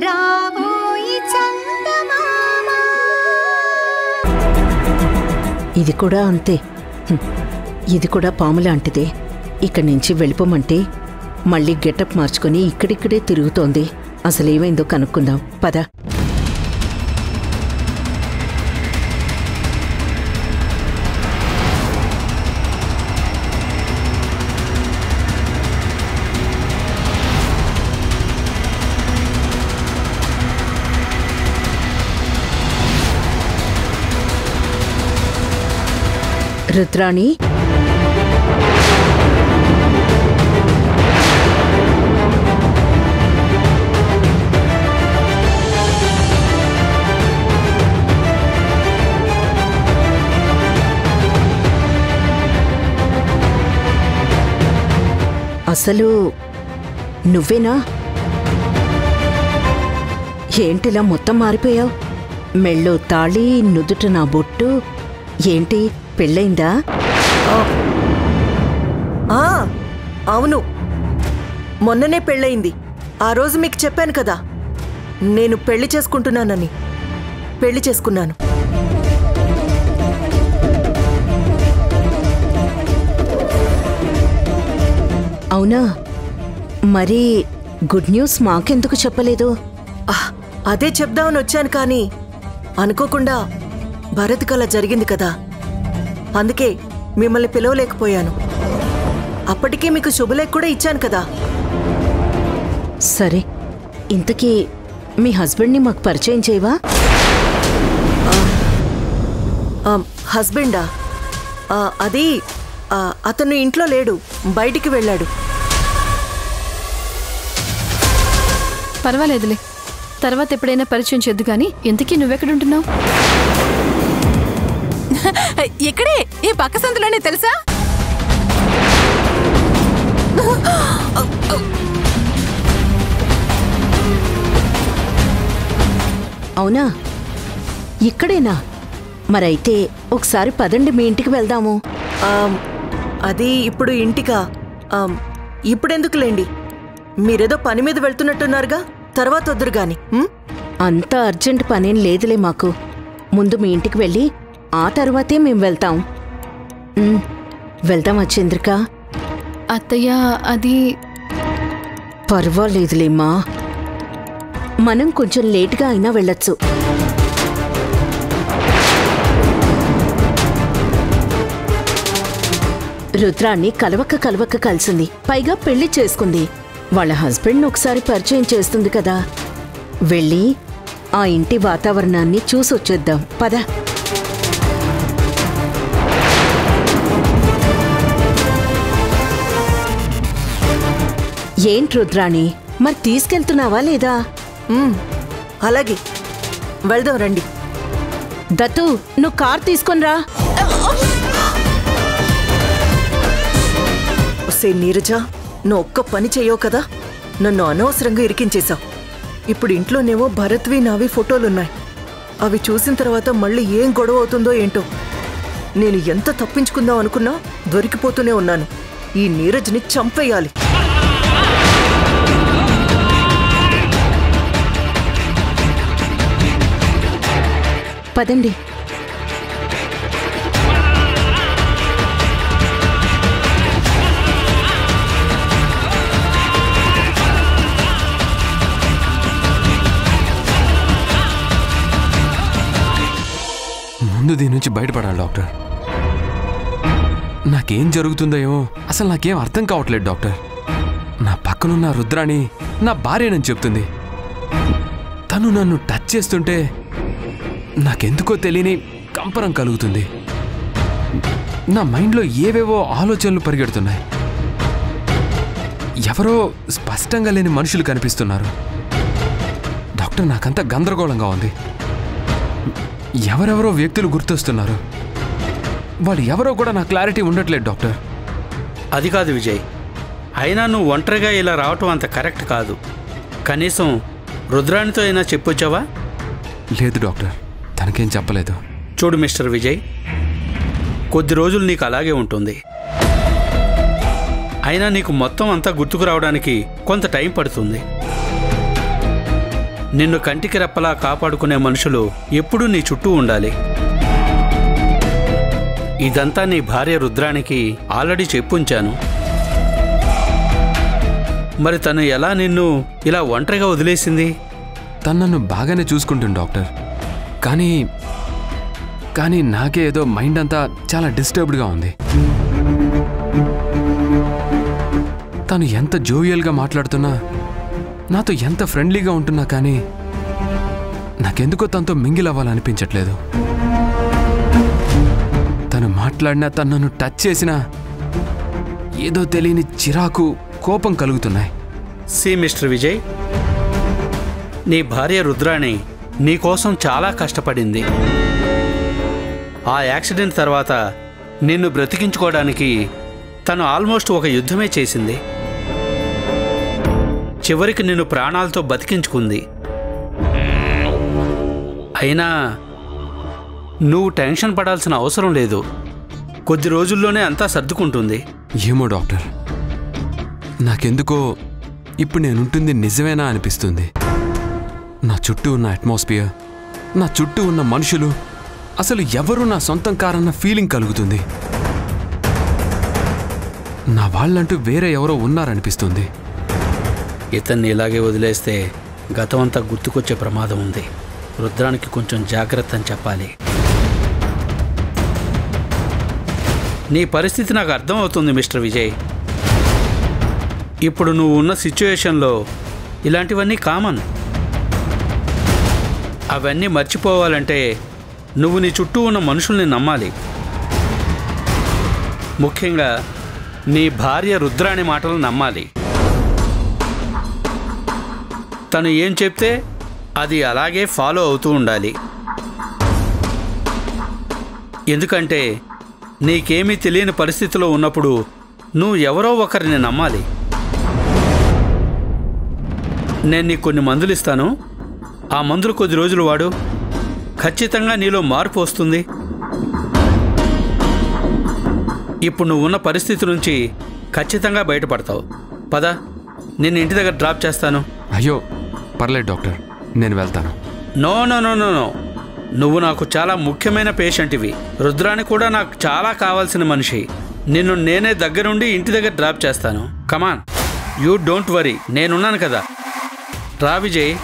రాబోయి చందమామ. ఇది కూడా అంతే. ఇది కూడా పాము లాంటిదే. ఇక్కడి నుంచి వెళ్ళిపోమంటే మళ్ళీ గెటప్ మార్చుకొని ఇక్కడిక్కడే తిరుగుతోంది. అసలేమైందో కనుక్కుందాం పద. రుద్రాణి, అసలు నువ్వేనా? ఏంటిలా మొత్తం మారిపోయావు? మెళ్ళో తాళి, నుదుట నా బొట్టు. ఏంటి పెళ్ళైందా? అవును, మొన్ననే పెళ్ళయింది. ఆ రోజు మీకు చెప్పాను కదా, నేను పెళ్లి చేసుకుంటున్నానని. పెళ్లి చేసుకున్నాను. అవునా? మరి గుడ్ న్యూస్ మాకెందుకు చెప్పలేదు? అదే చెప్దామని వచ్చాను, కానీ అనుకోకుండా భరత్ కల జరిగింది కదా, అందుకే మిమ్మల్ని పిలవలేకపోయాను. అప్పటికే మీకు శుభలేఖ కూడా ఇచ్చాను కదా. సరే, ఇంతకీ మీ హస్బెండ్ని మాకు పరిచయం చేయవా? హస్బెండా? అది అతను ఇంట్లో లేడు, బయటికి వెళ్ళాడు. పర్వాలేదులే, తర్వాత ఎప్పుడైనా పరిచయం చేద్దు. కానీ ఇంతకీ నువ్వెక్కడుంటున్నావు? ఇక్కడే, ఈ పక్క సందులోనే. తెలుసా? అవునా? ఇక్కడేనా? మరైతే ఒకసారి పదండి, మీ ఇంటికి వెళ్దాము. అది ఇప్పుడు ఇంటికా? ఇప్పుడెందుకులేండి, మీరేదో పని మీద వెళ్తున్నట్టున్నారుగా, తర్వాత వద్దురు గాని. అంత అర్జెంట్ పనేం లేదులే మాకు. ముందు మీ ఇంటికి వెళ్ళి ఆ తర్వాతే మేం వెళ్తాం. వెళ్దామా చంద్రిక? అత్తయ్య, అది పర్వాలేదులేమ్మా, మనం కొంచెం లేటుగా అయినా వెళ్ళొచ్చు. రుద్రాన్ని కలవక్క కలిసింది, పైగా పెళ్లి చేసుకుంది. వాళ్ళ హస్బెండ్ని ఒకసారి పరిచయం చేస్తుంది కదా. వెళ్ళి ఆ ఇంటి వాతావరణాన్ని చూసొచ్చేద్దాం పద. ఏంటి రుద్రాణి, మరి తీసుకెళ్తున్నావా లేదా? అలాగే, వెళ్దాం రండి. దత్తు, నువ్వు కార్ తీసుకొనిరా. నీరజ, నువ్వు ఒక్క పని చెయ్యవు కదా, నన్ను అనవసరంగా ఇరికించేశావు. ఇప్పుడు ఇంట్లోనేమో భరత్వి నావి ఫోటోలున్నాయి. అవి చూసిన తర్వాత మళ్ళీ ఏం గొడవ అవుతుందో ఏంటో. నేను ఎంత తప్పించుకుందాం అనుకున్నా దొరికిపోతూనే ఉన్నాను. ఈ నీరజ్ని చంపేయాలి. పదండి. ముందు దీని నుంచి బయటపడాలి డాక్టర్. నాకేం జరుగుతుందో ఏమో అసలు నాకేం అర్థం కావట్లేదు డాక్టర్. నా పక్కనున్న రుద్రాణి నా భార్యనని చెప్తుంది. తను నన్ను టచ్ చేస్తుంటే నాకెందుకో తెలియని కంపరం కలుగుతుంది. నా మైండ్లో ఏవేవో ఆలోచనలు పరిగెడుతున్నాయి. ఎవరో స్పష్టంగా లేని మనుషులు కనిపిస్తున్నారు డాక్టర్. నాకంతా గందరగోళంగా ఉంది. ఎవరెవరో వ్యక్తులు గుర్తొస్తున్నారు. వాళ్ళు ఎవరో కూడా నా క్లారిటీ ఉండట్లేదు డాక్టర్. అది కాదు విజయ్, అయినా నువ్వు ఒంటరిగా ఇలా రావటం అంత కరెక్ట్ కాదు. కనీసం రుద్రాణితో అయినా చెప్పొచ్చావా? లేదు డాక్టర్, తనకేం చెప్పలేదు. చూడు మిస్టర్ విజయ్, కొద్ది రోజులు నీకు అలాగే ఉంటుంది. అయినా నీకు మొత్తం అంతా గుర్తుకు రావడానికి కొంత టైం పడుతుంది. నిన్ను కంటికి రెప్పలా కాపాడుకునే మనుషులు ఎప్పుడూ నీ చుట్టూ ఉండాలి. ఇదంతా నీ భార్య రుద్రానికి ఆల్రెడీ చెప్పుంచాను. మరి తను ఎలా నిన్ను ఇలా ఒంటరిగా వదిలేసింది? తను నన్ను బాగానే చూసుకుంటుంది డాక్టర్. కానీ నాకే ఏదో మైండ్ అంతా చాలా డిస్టర్బ్డ్గా ఉంది. తను ఎంత జోవియల్గా మాట్లాడుతున్నా, నాతో ఎంత ఫ్రెండ్లీగా ఉంటున్నా కానీ నాకెందుకో తనతో మింగిల్ అవ్వాలనిపించట్లేదు. తను మాట్లాడినా, తను నన్ను టచ్ చేసినా ఏదో తెలియని చిరాకు, కోపం కలుగుతున్నాయి. సి మిస్టర్ విజయ్, నీ భార్య రుద్రాణి నీకోసం చాలా కష్టపడింది. ఆ యాక్సిడెంట్ తర్వాత నిన్ను బ్రతికించుకోవడానికి తను ఆల్మోస్ట్ ఒక యుద్ధమే చేసింది. చివరికి నిన్ను ప్రాణాలతో బతికించుకుంది. అయినా నువ్వు టెన్షన్ పడాల్సిన అవసరం లేదు. కొద్ది రోజుల్లోనే అంతా సర్దుకుంటుంది. ఏమో డాక్టర్, నాకెందుకో ఇప్పుడు నేనుంటుంది నిజమేనా అనిపిస్తుంది. నా చుట్టూ ఉన్న అట్మాస్ఫియర్, నా చుట్టూ ఉన్న మనుషులు అసలు ఎవరు నా సొంతం కారన్న ఫీలింగ్ కలుగుతుంది. నా వాళ్ళంటూ వేరే ఎవరో ఉన్నారనిపిస్తుంది. ఇతన్ని ఇలాగే వదిలేస్తే గతం అంతా గుర్తుకొచ్చే ప్రమాదం ఉంది. రుద్రానికి కొంచెం జాగ్రత్త అని చెప్పాలి. నీ పరిస్థితి నాకు అర్థమవుతుంది మిస్టర్ విజయ్. ఇప్పుడు నువ్వు ఉన్న సిచ్యుయేషన్లో ఇలాంటివన్నీ కామన్. అవన్నీ మర్చిపోవాలంటే నువ్వు నీ చుట్టూ ఉన్న మనుషుల్ని నమ్మాలి. ముఖ్యంగా నీ భార్య రుద్రాణి మాటలు నమ్మాలి. తను ఏం చెప్తే అది అలాగే ఫాలో అవుతూ ఉండాలి. ఎందుకంటే నీకేమీ తెలియని పరిస్థితిలో ఉన్నప్పుడు నువ్వు ఎవరో ఒకరిని నమ్మాలి. నేను నీకు కొన్ని మందులు ఇస్తాను. ఆ మందులు కొద్ది రోజులు వాడు. ఖచ్చితంగా నీలో మార్పు వస్తుంది. ఇప్పుడు నువ్వు ఉన్న పరిస్థితి నుంచి ఖచ్చితంగా బయటపడతావు. పద, నేను ఇంటి దగ్గర డ్రాప్ చేస్తాను. అయ్యో పర్లేదు డాక్టర్, నేను వెళ్తాను. No no no no no నువ్వు నాకు చాలా ముఖ్యమైన పేషెంట్వి. రుద్రాని కూడా నాకు చాలా కావాల్సిన మనిషి. నిన్ను నేనే దగ్గరుండి ఇంటి దగ్గర డ్రాప్ చేస్తాను. కమాన్, యూ డోంట్ వరీ, నేనున్నాను కదా. రా విజయ్.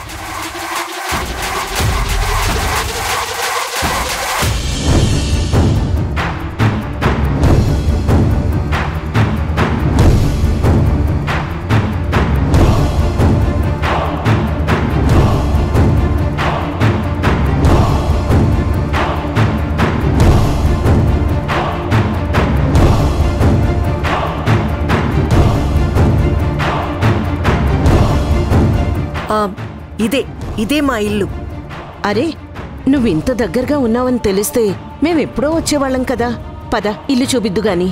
ఇదే మా ఇల్లు. అరే, నువ్వు ఇంత దగ్గరగా ఉన్నావని తెలిస్తే మేమెప్పుడో వచ్చేవాళ్ళం కదా. పద, ఇల్లు చూపిద్దు గాని.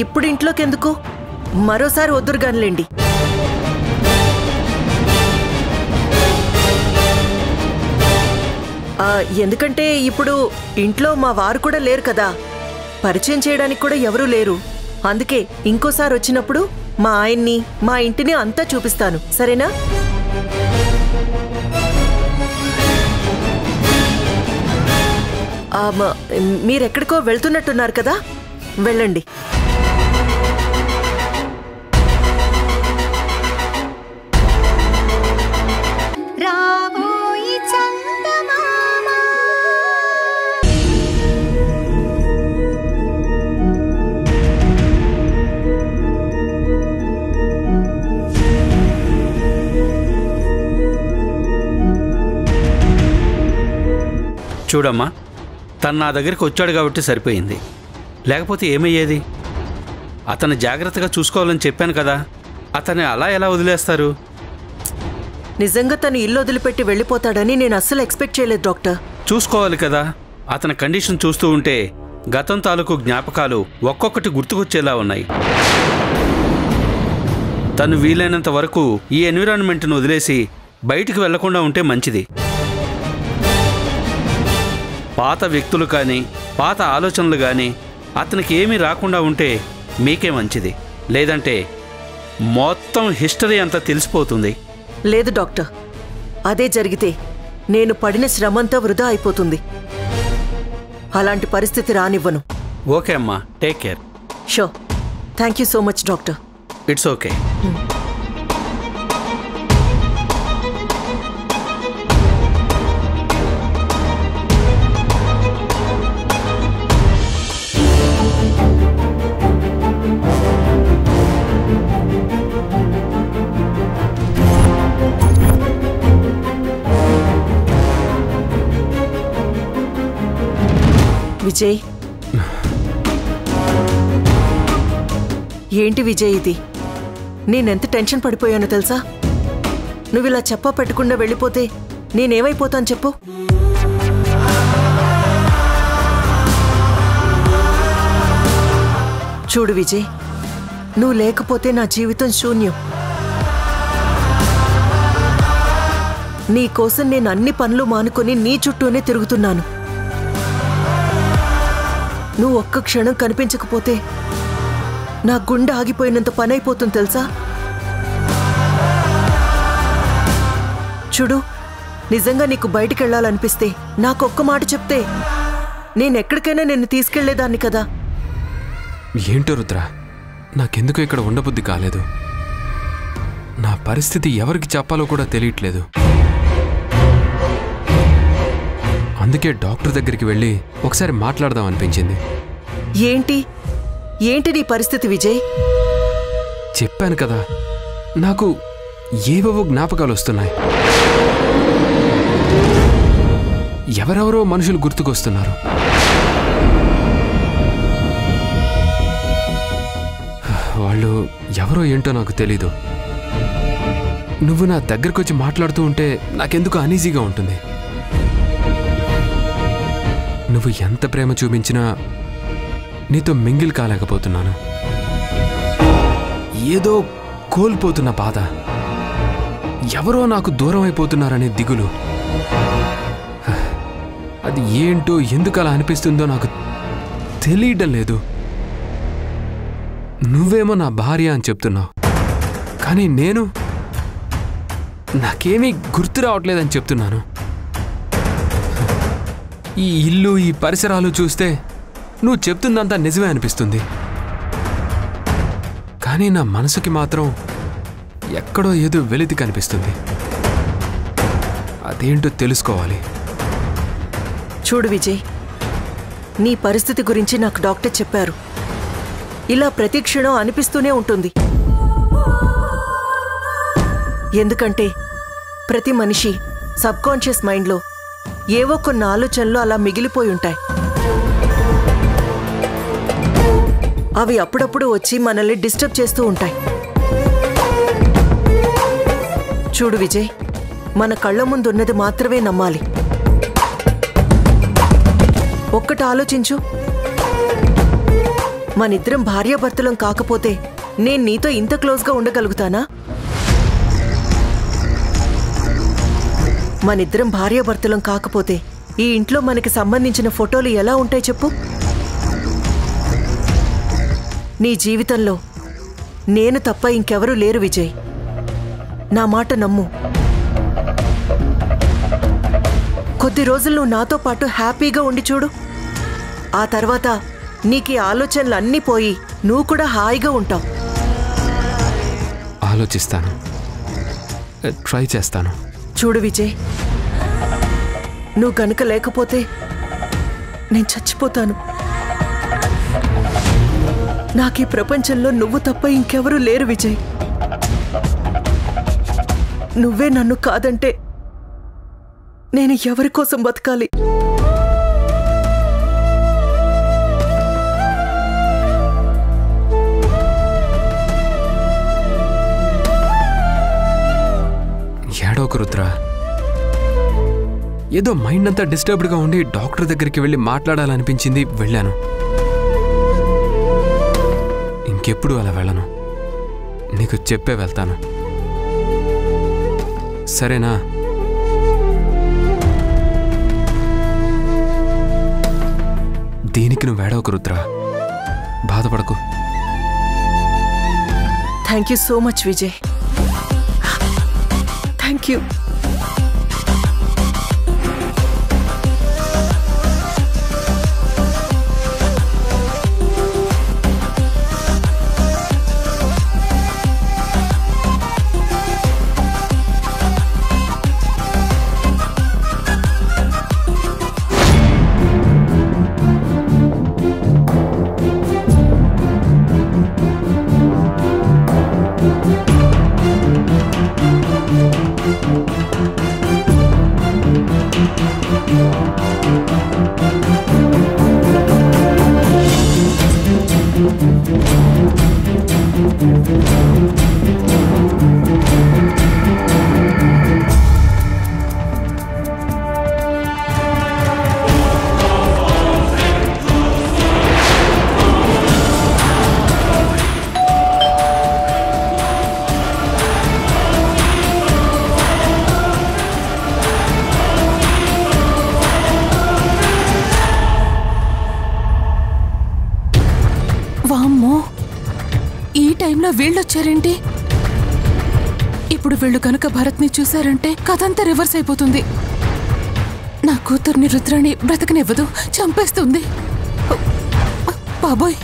ఇప్పుడు ఇంట్లోకెందుకు, మరోసారి వద్దురుగానిలేండి. ఎందుకంటే ఇప్పుడు ఇంట్లో మా వారు కూడా లేరు కదా, పరిచయం చేయడానికి కూడా ఎవరూ లేరు. అందుకే ఇంకోసారి వచ్చినప్పుడు మా ఆయన్ని, మా ఇంటిని అంతా చూపిస్తాను. సరేనా? మీరెక్కడికో వెళ్తున్నట్టున్నారు కదా, వెళ్ళండి. రాబోయి చందమామ చూడమ్మా, తను నా దగ్గరికి వచ్చాడు కాబట్టి సరిపోయింది. లేకపోతే ఏమయ్యేది? అతను జాగ్రత్తగా చూసుకోవాలని చెప్పాను కదా. అతన్ని అలా ఎలా వదిలేస్తారు? నిజంగా తను ఇల్లు వదిలిపెట్టి వెళ్ళిపోతాడని నేను అస్సలు ఎక్స్పెక్ట్ చేయలేదు డాక్టర్. చూసుకోవాలి కదా. అతని కండిషన్ చూస్తూ ఉంటే గతం తాలూకు జ్ఞాపకాలు ఒక్కొక్కటి గుర్తుకొచ్చేలా ఉన్నాయి. తను వీలైనంత వరకు ఈ ఎన్విరాన్మెంట్ను వదిలేసి బయటికి వెళ్లకుండా ఉంటే మంచిది. పాత వ్యక్తులు కానీ, పాత ఆలోచనలు కానీ అతనికి ఏమీ రాకుండా ఉంటే మీకే మంచిది. లేదంటే మొత్తం హిస్టరీ అంతా తెలిసిపోతుంది. లేదు డాక్టర్, అదే జరిగితే నేను పడిన శ్రమంతా వృధా అయిపోతుంది. అలాంటి పరిస్థితి రానివ్వను. ఓకే అమ్మా, take care. Show. Thank you so much doctor. It's okay. Vijay, ఏంటి విజయ్ ఇది? నేనెంత టెన్షన్ పడిపోయానో తెలుసా? నువ్విలా చెప్పా పెట్టకుండా వెళ్ళిపోతే నేనేమైపోతాను చెప్పు? చూడు విజయ్, నువ్వు లేకపోతే నా జీవితం శూన్యం. నీ కోసం నేను అన్ని పనులు మానుకొని నీ చుట్టూనే తిరుగుతున్నాను. నువ్వు ఒక్క క్షణం కనిపించకపోతే నా గుండె ఆగిపోయినంత పని అయిపోతుంది తెలుసా? చూడు, నిజంగా నీకు బయటికెళ్ళాలనిపిస్తే నాకొక్క మాట చెప్తే నేనెక్కడికైనా నిన్ను తీసుకెళ్లేదాన్ని కదా. ఏంటో రుద్ర, నాకెందుకు ఇక్కడ ఉండబుద్ధి కాలేదు. నా పరిస్థితి ఎవరికి చెప్పాలో కూడా తెలియట్లేదు. అందుకే డాక్టర్ దగ్గరికి వెళ్ళి ఒకసారి మాట్లాడదాం అనిపించింది. ఏంటి ఏంటి నీ పరిస్థితి విజయ్? చెప్పాను కదా, నాకు ఏవేవో జ్ఞాపకాలు వస్తున్నాయి. ఎవరెవరో మనుషులు గుర్తుకొస్తున్నారు. వాళ్ళు ఎవరో ఏంటో నాకు తెలీదు. నువ్వు నా దగ్గరకు వచ్చి మాట్లాడుతూ ఉంటే నాకెందుకు అనీజీగా ఉంటుంది. నువ్వు ఎంత ప్రేమ చూపించినా నీతో మింగిల్ కాలేకపోతున్నాను. ఏదో కోల్పోతున్న బాధ, ఎవరో నాకు దూరం అయిపోతున్నారనే దిగులు. అది ఏంటో ఎందుకు అలా అనిపిస్తుందో నాకు తెలియడం లేదు. నువ్వేమో నా భార్య అని చెప్తున్నావు, కానీ నేను నాకేమీ గుర్తు రావట్లేదని చెప్తున్నాను. ఈ ఇల్లు, ఈ పరిసరాలు చూస్తే నువ్వు చెప్తుందంతా నిజమే అనిపిస్తుంది. కానీ నా మనసుకి మాత్రం ఎక్కడో ఏదో వెలితి కనిపిస్తుంది. అదేంటో తెలుసుకోవాలి. చూడు విజయ్, నీ పరిస్థితి గురించి నాకు డాక్టర్ చెప్పారు. ఇలా ప్రతి క్షణం అనిపిస్తూనే ఉంటుంది. ఎందుకంటే ప్రతి మనిషి సబ్కాన్షియస్ మైండ్లో ఏవో కొన్ని ఆలోచనలు అలా మిగిలిపోయి ఉంటాయి. అవి అప్పుడప్పుడు వచ్చి మనల్ని డిస్టర్బ్ చేస్తూ ఉంటాయి. చూడు విజయ్, మన కళ్ళ ముందున్నది మాత్రమే నమ్మాలి. ఒక్కటి ఆలోచించు, మనిద్దరం భార్యాభర్తలం కాకపోతే నేను నీతో ఇంత క్లోజ్గా ఉండగలుగుతానా? మనిద్దరం భార్యాభర్తలం కాకపోతే ఈ ఇంట్లో మనకి సంబంధించిన ఫోటోలు ఎలా ఉంటాయి చెప్పు? నీ జీవితంలో నేను తప్ప ఇంకెవరూ లేరు విజయ్. నా మాట నమ్ము. కొద్ది రోజులు నువ్వు నాతో పాటు హ్యాపీగా ఉండి చూడు. ఆ తర్వాత నీకు ఆలోచనలు అన్నీ పోయి నువ్వు కూడా హాయిగా ఉంటావు. ఆలోచిస్తాను, ట్రై చేస్తాను. చూడు విజయ్, నువ్వు గనుక లేకపోతే నేను చచ్చిపోతాను. నాకు ఈ ప్రపంచంలో నువ్వు తప్ప ఇంకెవరూ లేరు విజయ్. నువ్వే నన్ను కాదంటే నేను ఎవరి కోసం బతకాలి? ఏడోక రుద్ర, ఏదో మైండ్ అంతా డిస్టర్బ్డ్గా ఉండి డాక్టర్ దగ్గరికి వెళ్ళి మాట్లాడాలనిపించింది, వెళ్ళాను. ఇంకెప్పుడు అలా వెళ్ళను. నీకు చెప్పే వెళ్తాను, సరేనా? దీనికి నువ్వు ఏడవకు రుద్ర, బాధపడకు. Thank you so much Vijay. Thank you. వామ్మో, ఈ టైంలో వీళ్ళొచ్చారేంటి? ఇప్పుడు వీళ్ళు కనుక భరత్ని చూశారంటే కథంతా రివర్స్ అయిపోతుంది. నా కూతుర్ని రుద్రాణి బ్రతకనివ్వదు, చంపేస్తుంది. బాబోయ్,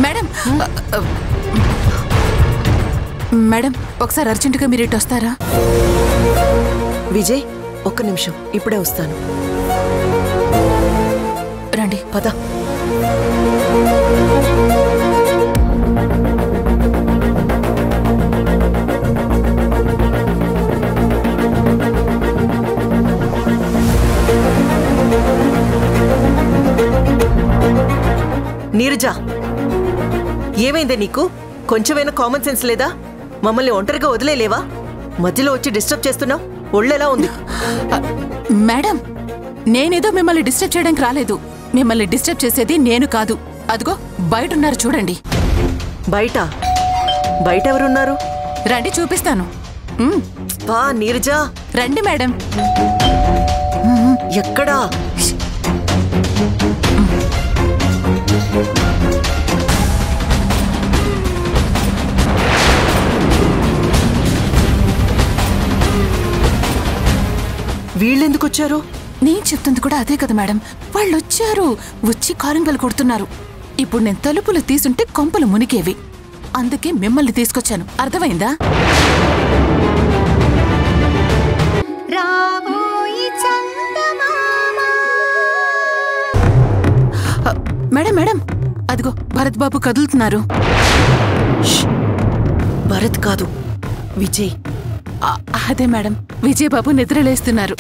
మేడం మేడం ఒకసారి అర్జెంటుగా మీరు ఇటు వస్తారా? విజయ్, ఒక్క నిమిషం, ఇప్పుడే వస్తాను. రండి. పద. నీరజ, ఏమైందే నీకు? కొంచెమైనా కామన్ సెన్స్ లేదా? మమ్మల్ని ఒంటరిగా వదిలేలేవా? మధ్యలో వచ్చి డిస్టర్బ్ చేస్తున్నావు. ఒళ్ళెలా ఉంది? మేడం, నేనేదో మిమ్మల్ని డిస్టర్బ్ చేయడానికి రాలేదు. మిమ్మల్ని డిస్టర్బ్ చేసేది నేను కాదు. అదిగో బయటున్నారు చూడండి. బయట? బయట ఎవరున్నారు? రండి చూపిస్తాను. బా నీరజ, రండి మేడం. ఎక్కడా? వీళ్ళెందుకు వచ్చారు? నేను చెప్తుంది కూడా అదే కదా మేడం. వాళ్ళు వచ్చారు, వచ్చి కాలింగ్ బెల్ కొడుతున్నారు. ఇప్పుడు నేను తలుపులు తీసుంటే కొంపలు మునిగేవి. అందుకే మిమ్మల్ని తీసుకొచ్చాను. అర్థమైందా? రాబోయి చందమామ. మేడం మేడం, అదిగో భరత్ బాబు కదులుతున్నారు. భరత్ కాదు, విజయ్. అదే మేడం, విజయ్ బాబు నిద్రలేస్తున్నారు.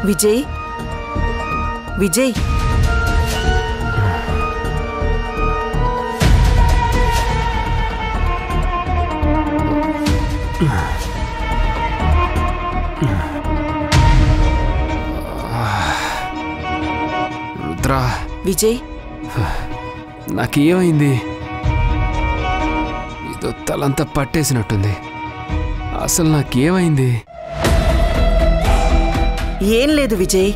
విజయ్, విజయ్, రుద్రా. విజయ్, నాకేమైంది? ఇదో తలంతా పట్టేసినట్టుంది. అసలు నాకేమైంది? ఏం లేదు విజయ్.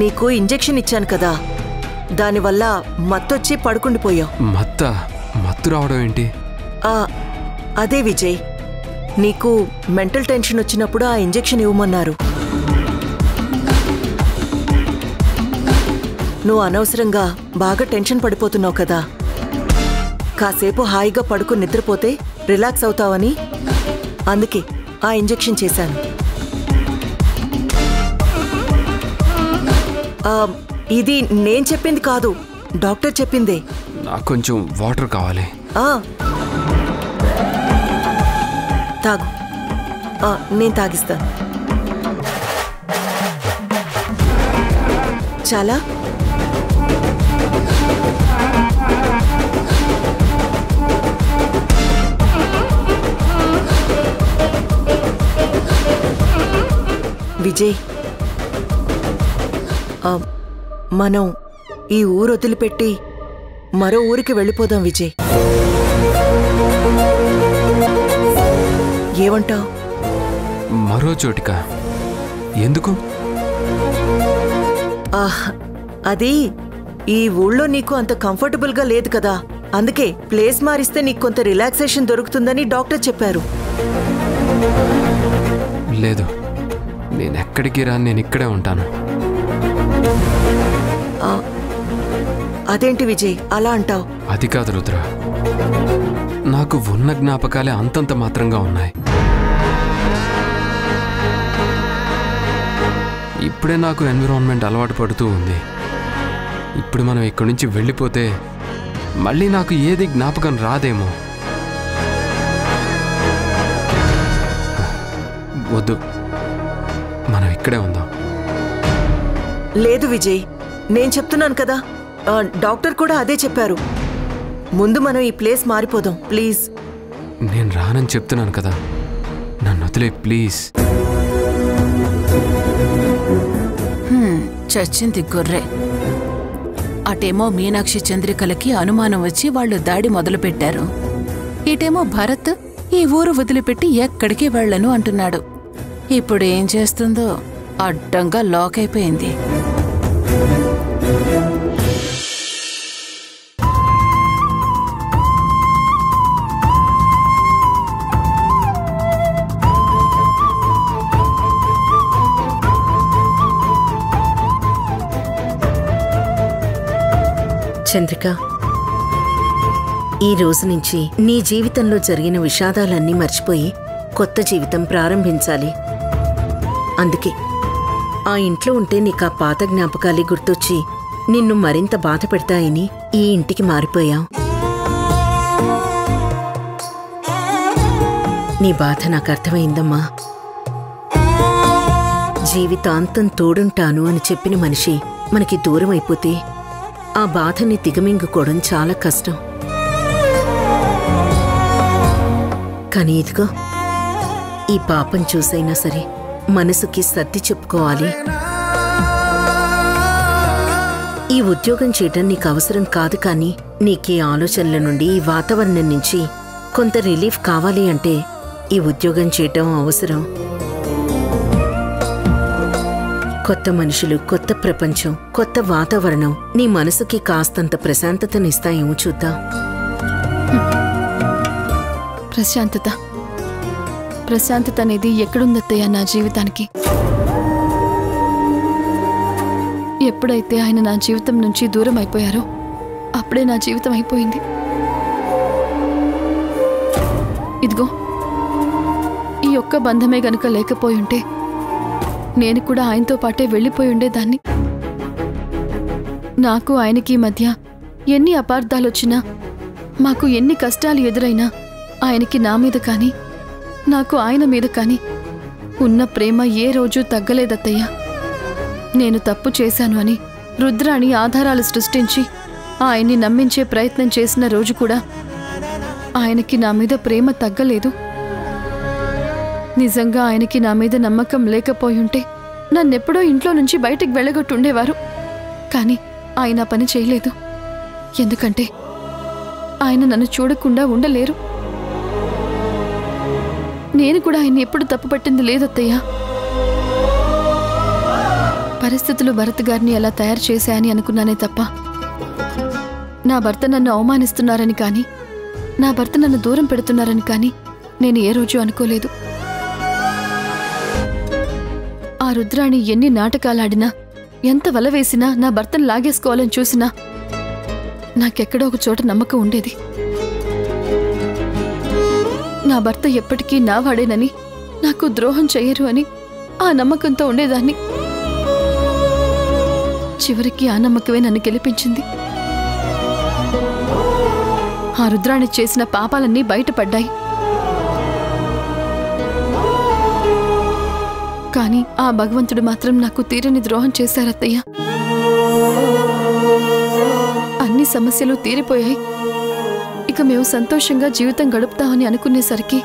నీకు ఇంజెక్షన్ ఇచ్చాను కదా, దానివల్ల మత్తొచ్చి పడుకుండిపోయావు. మత్తు రావడం ఏంటి? అదే విజయ్, నీకు మెంటల్ టెన్షన్ వచ్చినప్పుడు ఆ ఇంజెక్షన్ ఇవ్వమన్నారు. నువ్వు అనవసరంగా బాగా టెన్షన్ పడిపోతున్నావు కదా, కాసేపు హాయిగా పడుకుని నిద్రపోతే రిలాక్స్ అవుతావని అందుకే ఆ ఇంజెక్షన్ చేశాను. ఇది నేను చెప్పింది కాదు, డాక్టర్ చెప్పిందే. నాకు కొంచెం వాటర్ కావాలి. తాగు. నేను తాగిస్తాను. చాలా విజయ్, మనం ఈ ఊరు వదిలిపెట్టి మరో ఊరికి వెళ్ళిపోదాం విజయ్. ఏమంటావ్? మరో చోటికా? ఎందుకు? అది ఈ ఊళ్ళో నీకు అంత కంఫర్టబుల్గా లేదు కదా, అందుకే ప్లేస్ మారిస్తే నీకు కొంత రిలాక్సేషన్ దొరుకుతుందని డాక్టర్ చెప్పారు. లేదు, నేనెక్కడికి రా, నేను ఇక్కడే ఉంటాను. అదేంటి విజయ్ అలా అంటావు? అది కాదు రుద్ర, నాకు ఉన్న జ్ఞాపకాలే అంతంత మాత్రంగా ఉన్నాయి. ఇప్పుడే నాకు ఎన్విరాన్మెంట్ అలవాటు పడుతూ ఉంది. ఇప్పుడు మనం ఇక్కడి నుంచి వెళ్ళిపోతే మళ్ళీ నాకు ఏది జ్ఞాపకం రాదేమో. వద్దు, మనం ఇక్కడే ఉందాం. లేదు విజయ్, నేను చెప్తున్నాను కదా, డాక్టర్ కూడా అదే చెప్పారు. ముందు మనం ఈ ప్లేస్ మారిపోదాం ప్లీజ్. నేను రానని చెప్తున్నాను కదా, నన్ను వదిలే ప్లీజ్. చచ్చింది గొర్రె. అటేమో మీనాక్షి చంద్రికలకి అనుమానం వచ్చి వాళ్ళు దాడి మొదలుపెట్టారు. ఇటేమో భరత్ ఈ ఊరు వదిలిపెట్టి ఎక్కడికి వెళ్ళను అంటున్నాడు. ఇప్పుడు ఏం చేస్తుందో అడ్డంగా లాక్ అయిపోయింది. చంద్రిక, ఈ రోజు నుంచి నీ జీవితంలో జరిగిన విషాదాలన్నీ మర్చిపోయి కొత్త జీవితం ప్రారంభించాలి. అందుకే ఆ ఇంట్లో ఉంటే నీకు ఆ పాత జ్ఞాపకాలే గుర్తొచ్చి నిన్ను మరింత బాధ పెడతాయని ఈ ఇంటికి మారిపోయావు. నీ బాధ నాకు అర్థమైందమ్మా. జీవితాంతం తోడుంటాను అని చెప్పిన మనిషి మనకి దూరం అయిపోతే ఆ బాధని దిగమింగుకోవడం చాలా కష్టం. కానీ ఇదిగో, ఈ పాపం చూసైనా సరే మనసుకి సర్ది చెప్పుకోవాలి. ఈ ఉద్యోగం చేయటం నీకు అవసరం కాదు, కానీ నీకీ ఆలోచనల నుండి, ఈ వాతావరణం నుంచి కొంత రిలీఫ్ కావాలి అంటే ఈ ఉద్యోగం చేయటం అవసరం. కొత్త మనుషులు, కొత్త ప్రపంచం, కొత్త వాతావరణం నీ మనసుకి కాస్తంత ప్రశాంతతనిస్తాయేమో చూద్దాం. ప్రశాంతత అనేది ఎక్కడుందత్తయ్య నా జీవితానికి? ఎప్పుడైతే ఆయన నా జీవితం నుంచి దూరం అయిపోయారో అప్పుడే నా జీవితం అయిపోయింది. ఇదిగో, ఈ ఒక్క బంధమే గనుక లేకపోయి ఉంటే నేను కూడా ఆయనతో పాటే వెళ్ళిపోయి ఉండేదాన్ని. నాకు ఆయనకి మధ్య ఎన్ని అపార్థాలొచ్చినా, మాకు ఎన్ని కష్టాలు ఎదురైనా ఆయనకి నా మీద కానీ నాకు ఆయన మీద కానీ ఉన్న ప్రేమ ఏ రోజూ తగ్గలేదత్తయ్య. నేను తప్పు చేశాను అని రుద్రాణి ఆధారాలు సృష్టించి ఆయన్ని నమ్మించే ప్రయత్నం చేసిన రోజు కూడా ఆయనకి నా మీద ప్రేమ తగ్గలేదు. నిజంగా ఆయనకి నా మీద నమ్మకం లేకపోయుంటే నన్నెప్పుడో ఇంట్లో నుంచి బయటికి వెళ్ళగొట్టుండేవారు. కానీ ఆయన పని చేయలేదు. ఎందుకంటే ఆయన నన్ను చూడకుండా ఉండలేరు. నేను కూడా ఆయన ఎప్పుడు తప్పుపట్టింది లేదత్తయ్య. పరిస్థితులు భరత్ గారిని అలా తయారు చేశాయని అనుకున్నానే తప్ప నా భర్త నన్ను అవమానిస్తున్నారని కానీ, నా భర్త నన్ను దూరం పెడుతున్నారని కానీ నేను ఏ రోజు అనుకోలేదు. ఆ రుద్రాణి ఎన్ని నాటకాలాడినా, ఎంత వల వేసినా, నా భర్తను లాగేసుకోవాలని చూసినా నాకెక్కడో ఒక చోట నమ్మకం ఉండేది. నా భర్త ఎప్పటికీ నా వాడేనని, నాకు ద్రోహం చెయ్యరు అని ఆ నమ్మకంతో ఉండేదాన్ని. చివరికి ఆ నమ్మకమే నన్ను గెలిపించింది. ఆ రుద్రాణి చేసిన పాపాలన్నీ బయటపడ్డాయి. కానీ ఆ భగవంతుడు మాత్రం నాకు తీరని ద్రోహం చేశారత్తయ్య. అన్ని సమస్యలు తీరిపోయాయి. ఇక మేము సంతోషంగా జీవితం గడుపుతామని అనుకునేసరికి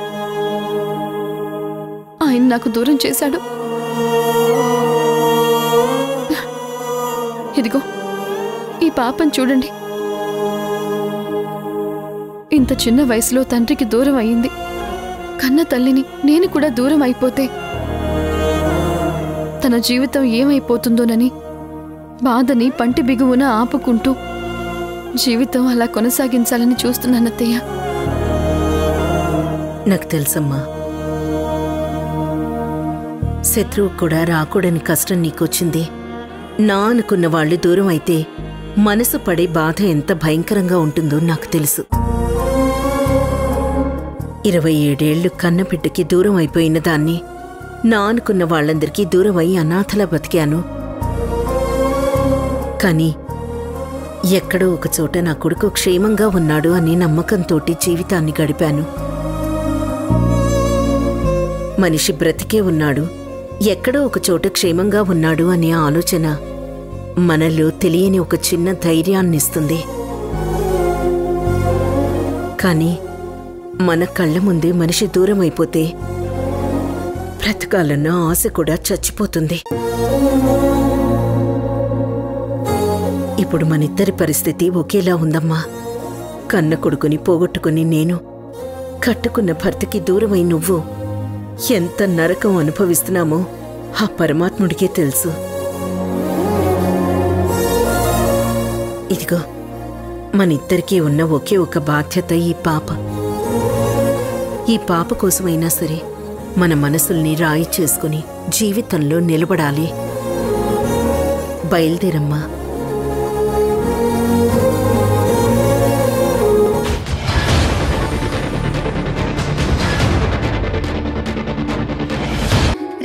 ఆయన నాకు దూరం చేశాడు. ఇదిగో, ఈ పాపం చూడండి. ఇంత చిన్న వయసులో తండ్రికి దూరం అయింది. కన్న తల్లిని నేను కూడా దూరం అయిపోతే తన జీవితం ఏమైపోతుందోనని బాధని పంటి బిగువున ఆపుకుంటూ జీవితం అలా కొనసాగించాలని చూస్తున్నానత్తయ్య. నాకు తెలుసమ్మా, శత్రువు కూడా రాకూడని కష్టం నీకొచ్చింది. నా అనుకున్న వాళ్ళు దూరం అయితే మనసు పడే బాధ ఎంత భయంకరంగా ఉంటుందో నాకు తెలుసు. 27 ఏళ్లు కన్నబిడ్డకి దూరం అయిపోయిన దాన్ని నా అనుకున్న వాళ్ళందరికీ దూరమై అనాథలా బతికాను. కానీ ఎక్కడో ఒక చోట నా కొడుకు క్షేమంగా ఉన్నాడు అని నమ్మకంతోటి జీవితాన్ని గడిపాను. మనిషి బ్రతికే ఉన్నాడు, ఎక్కడో ఒక చోట క్షేమంగా ఉన్నాడు అనే ఆలోచన మనలో తెలియని ఒక చిన్న ధైర్యాన్నిస్తుంది. కానీ మన కళ్ళ ముందే మనిషి దూరం అయిపోతే బ్రతకాలన్న ఆశ కూడా చచ్చిపోతుంది. ఇప్పుడు మనిద్దరి పరిస్థితి ఒకేలా ఉందమ్మా. కన్న కొడుకుని పోగొట్టుకుని నేను, కట్టుకున్న భర్తకి దూరమై నువ్వు ఎంత నరకం అనుభవిస్తున్నామో ఆ పరమాత్ముడికే తెలుసు. ఇదిగో మనిద్దరికీ ఉన్న ఒకే ఒక బాధ్యత ఈ పాప. ఈ పాప కోసమైనా సరే మన మనసుల్ని రాయి చేసుకుని జీవితంలో నిలబడాలి. బయలుదేరమ్మా.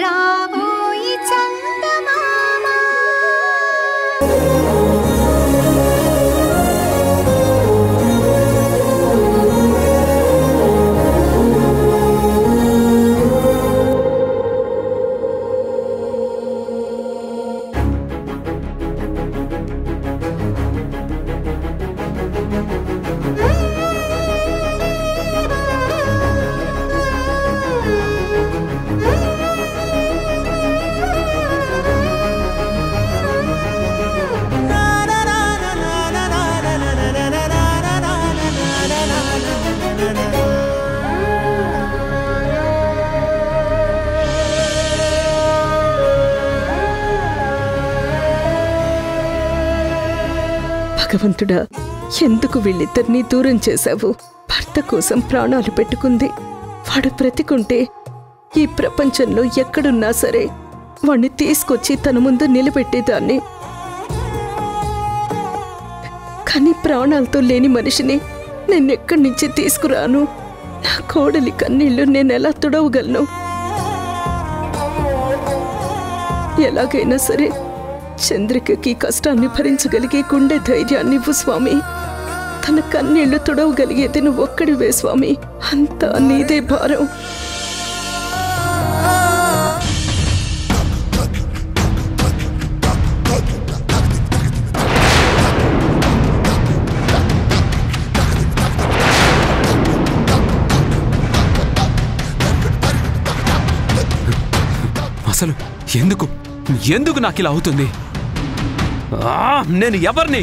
రాబోయి చందమామ భగవంతుడా, ఎందుకు వీళ్ళిద్దరినీ దూరం చేశావు? భర్త కోసం ప్రాణాలు పెట్టుకుంది. వాడు బ్రతికుంటే ఈ ప్రపంచంలో ఎక్కడున్నా సరే వాణ్ణి తీసుకొచ్చి తన ముందు నిలబెట్టేదాన్ని. కానీ ప్రాణాలతో లేని మనిషిని నేనెక్కడి నుంచి తీసుకురాను? నా కోడలి కన్నీళ్లు నేనెలా తుడవగలను? ఎలాగైనా సరే చంద్రికకి కష్టాన్ని భరించగలిగే గుండె ధైర్యాన్ని ఇవ్వు స్వామి. తన కన్నీళ్లు తుడవగలిగేది నువ్వు ఒక్కడివే స్వామి. అంతా నీదే భారం. అసలు ఎందుకు నాకు ఇలా అవుతుంది? నేను ఎవరిని?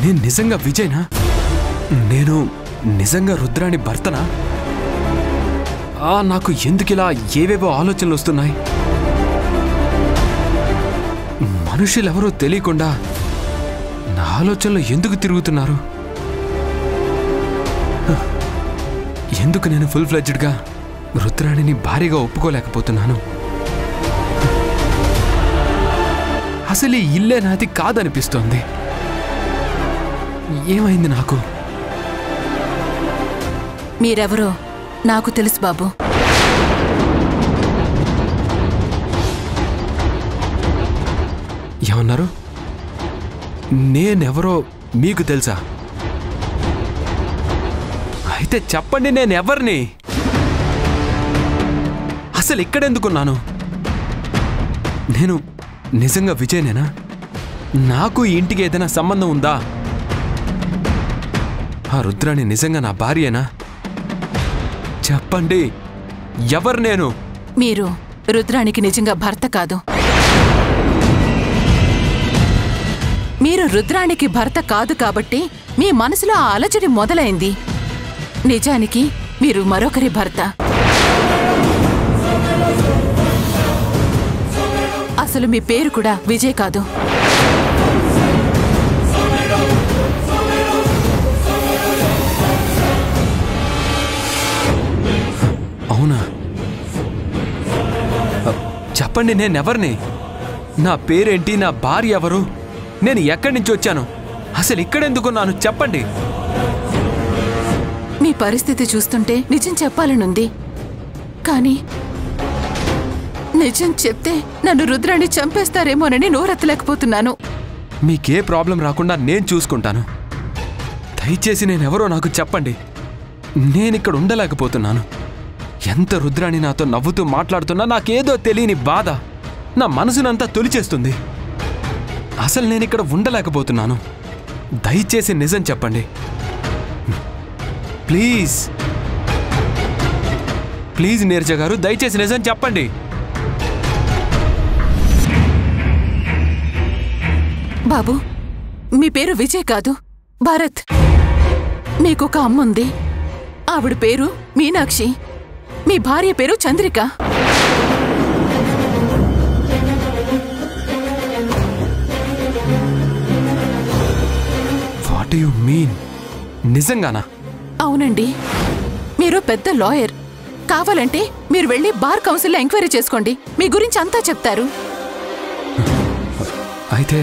నేను నిజంగా విజయ్నా? నేను నిజంగా రుద్రాణి భర్తనా? నాకు ఎందుకిలా ఏవేవో ఆలోచనలు వస్తున్నాయి? మనుషులెవరో తెలియకుండా నా ఆలోచనలు ఎందుకు తిరుగుతున్నారు? ఎందుకు నేను ఫుల్ ఫ్లెడ్జ్డ్గా రుద్రాణిని భారీగా ఒప్పుకోలేకపోతున్నాను? అసలు ఈ ఇల్లే నాది కాదనిపిస్తోంది. ఏమైంది నాకు? మీరెవరో నాకు తెలుసు బాబు. ఏమన్నారు? నేనెవరో మీకు తెలుసా? అయితే చెప్పండి, నేనెవరిని? అసలు ఇక్కడెందుకున్నాను? నేను నిజంగా విజయనేనా? నాకు ఈ ఇంటికి ఏదైనా సంబంధం ఉందా? ఆ రుద్రాణి నిజంగా నా భార్యేనా? చెప్పండి, ఎవరు నేను? మీరు రుద్రానికి నిజంగా భర్త కాదు. మీరు రుద్రానికి భర్త కాదు కాబట్టి మీ మనసులో ఆ అలజడి మొదలైంది. నిజానికి మీరు మరొకరి భర్త. అసలు మీ పేరు కూడా విజయ్ కాదు. అవునా? చెప్పండి, నేనెవరిని? నా పేరేంటి, నా భార్య ఎవరు, నేను ఎక్కడి నుంచి వచ్చాను, అసలు ఇక్కడెందుకున్నాను చెప్పండి. మీ పరిస్థితి చూస్తుంటే నిజం చెప్పాలనుంది, కానీ నిజం చెప్తే నన్ను రుద్రాన్ని చంపేస్తారేమోనని నోరెత్తలేకపోతున్నాను. మీకే ప్రాబ్లం రాకుండా నేను చూసుకుంటాను. దయచేసి నేనెవరో నాకు చెప్పండి. నేనిక్కడ ఉండలేకపోతున్నాను. ఎంత రుద్రాణి నాతో నవ్వుతూ మాట్లాడుతున్నా నాకేదో తెలియని బాధ నా మనసునంతా తొలిచేస్తుంది. అసలు నేనిక్కడ ఉండలేకపోతున్నాను. దయచేసి నిజం చెప్పండి ప్లీజ్. ప్లీజ్ నీరజ గారు, దయచేసి నిజం చెప్పండి. బాబు, మీ పేరు విజయ్ కాదు, భరత్. మీకొక అమ్ముంది, ఆవిడ పేరు మీనాక్షి. మీ భార్య పేరు చంద్రిక. What you mean? నిజంగానా? అవునండి, మీరు పెద్ద లాయర్. కావాలంటే మీరు వెళ్ళి బార్ కౌన్సిల్లో ఎంక్వైరీ చేసుకోండి, మీ గురించి అంతా చెప్తారు. అయితే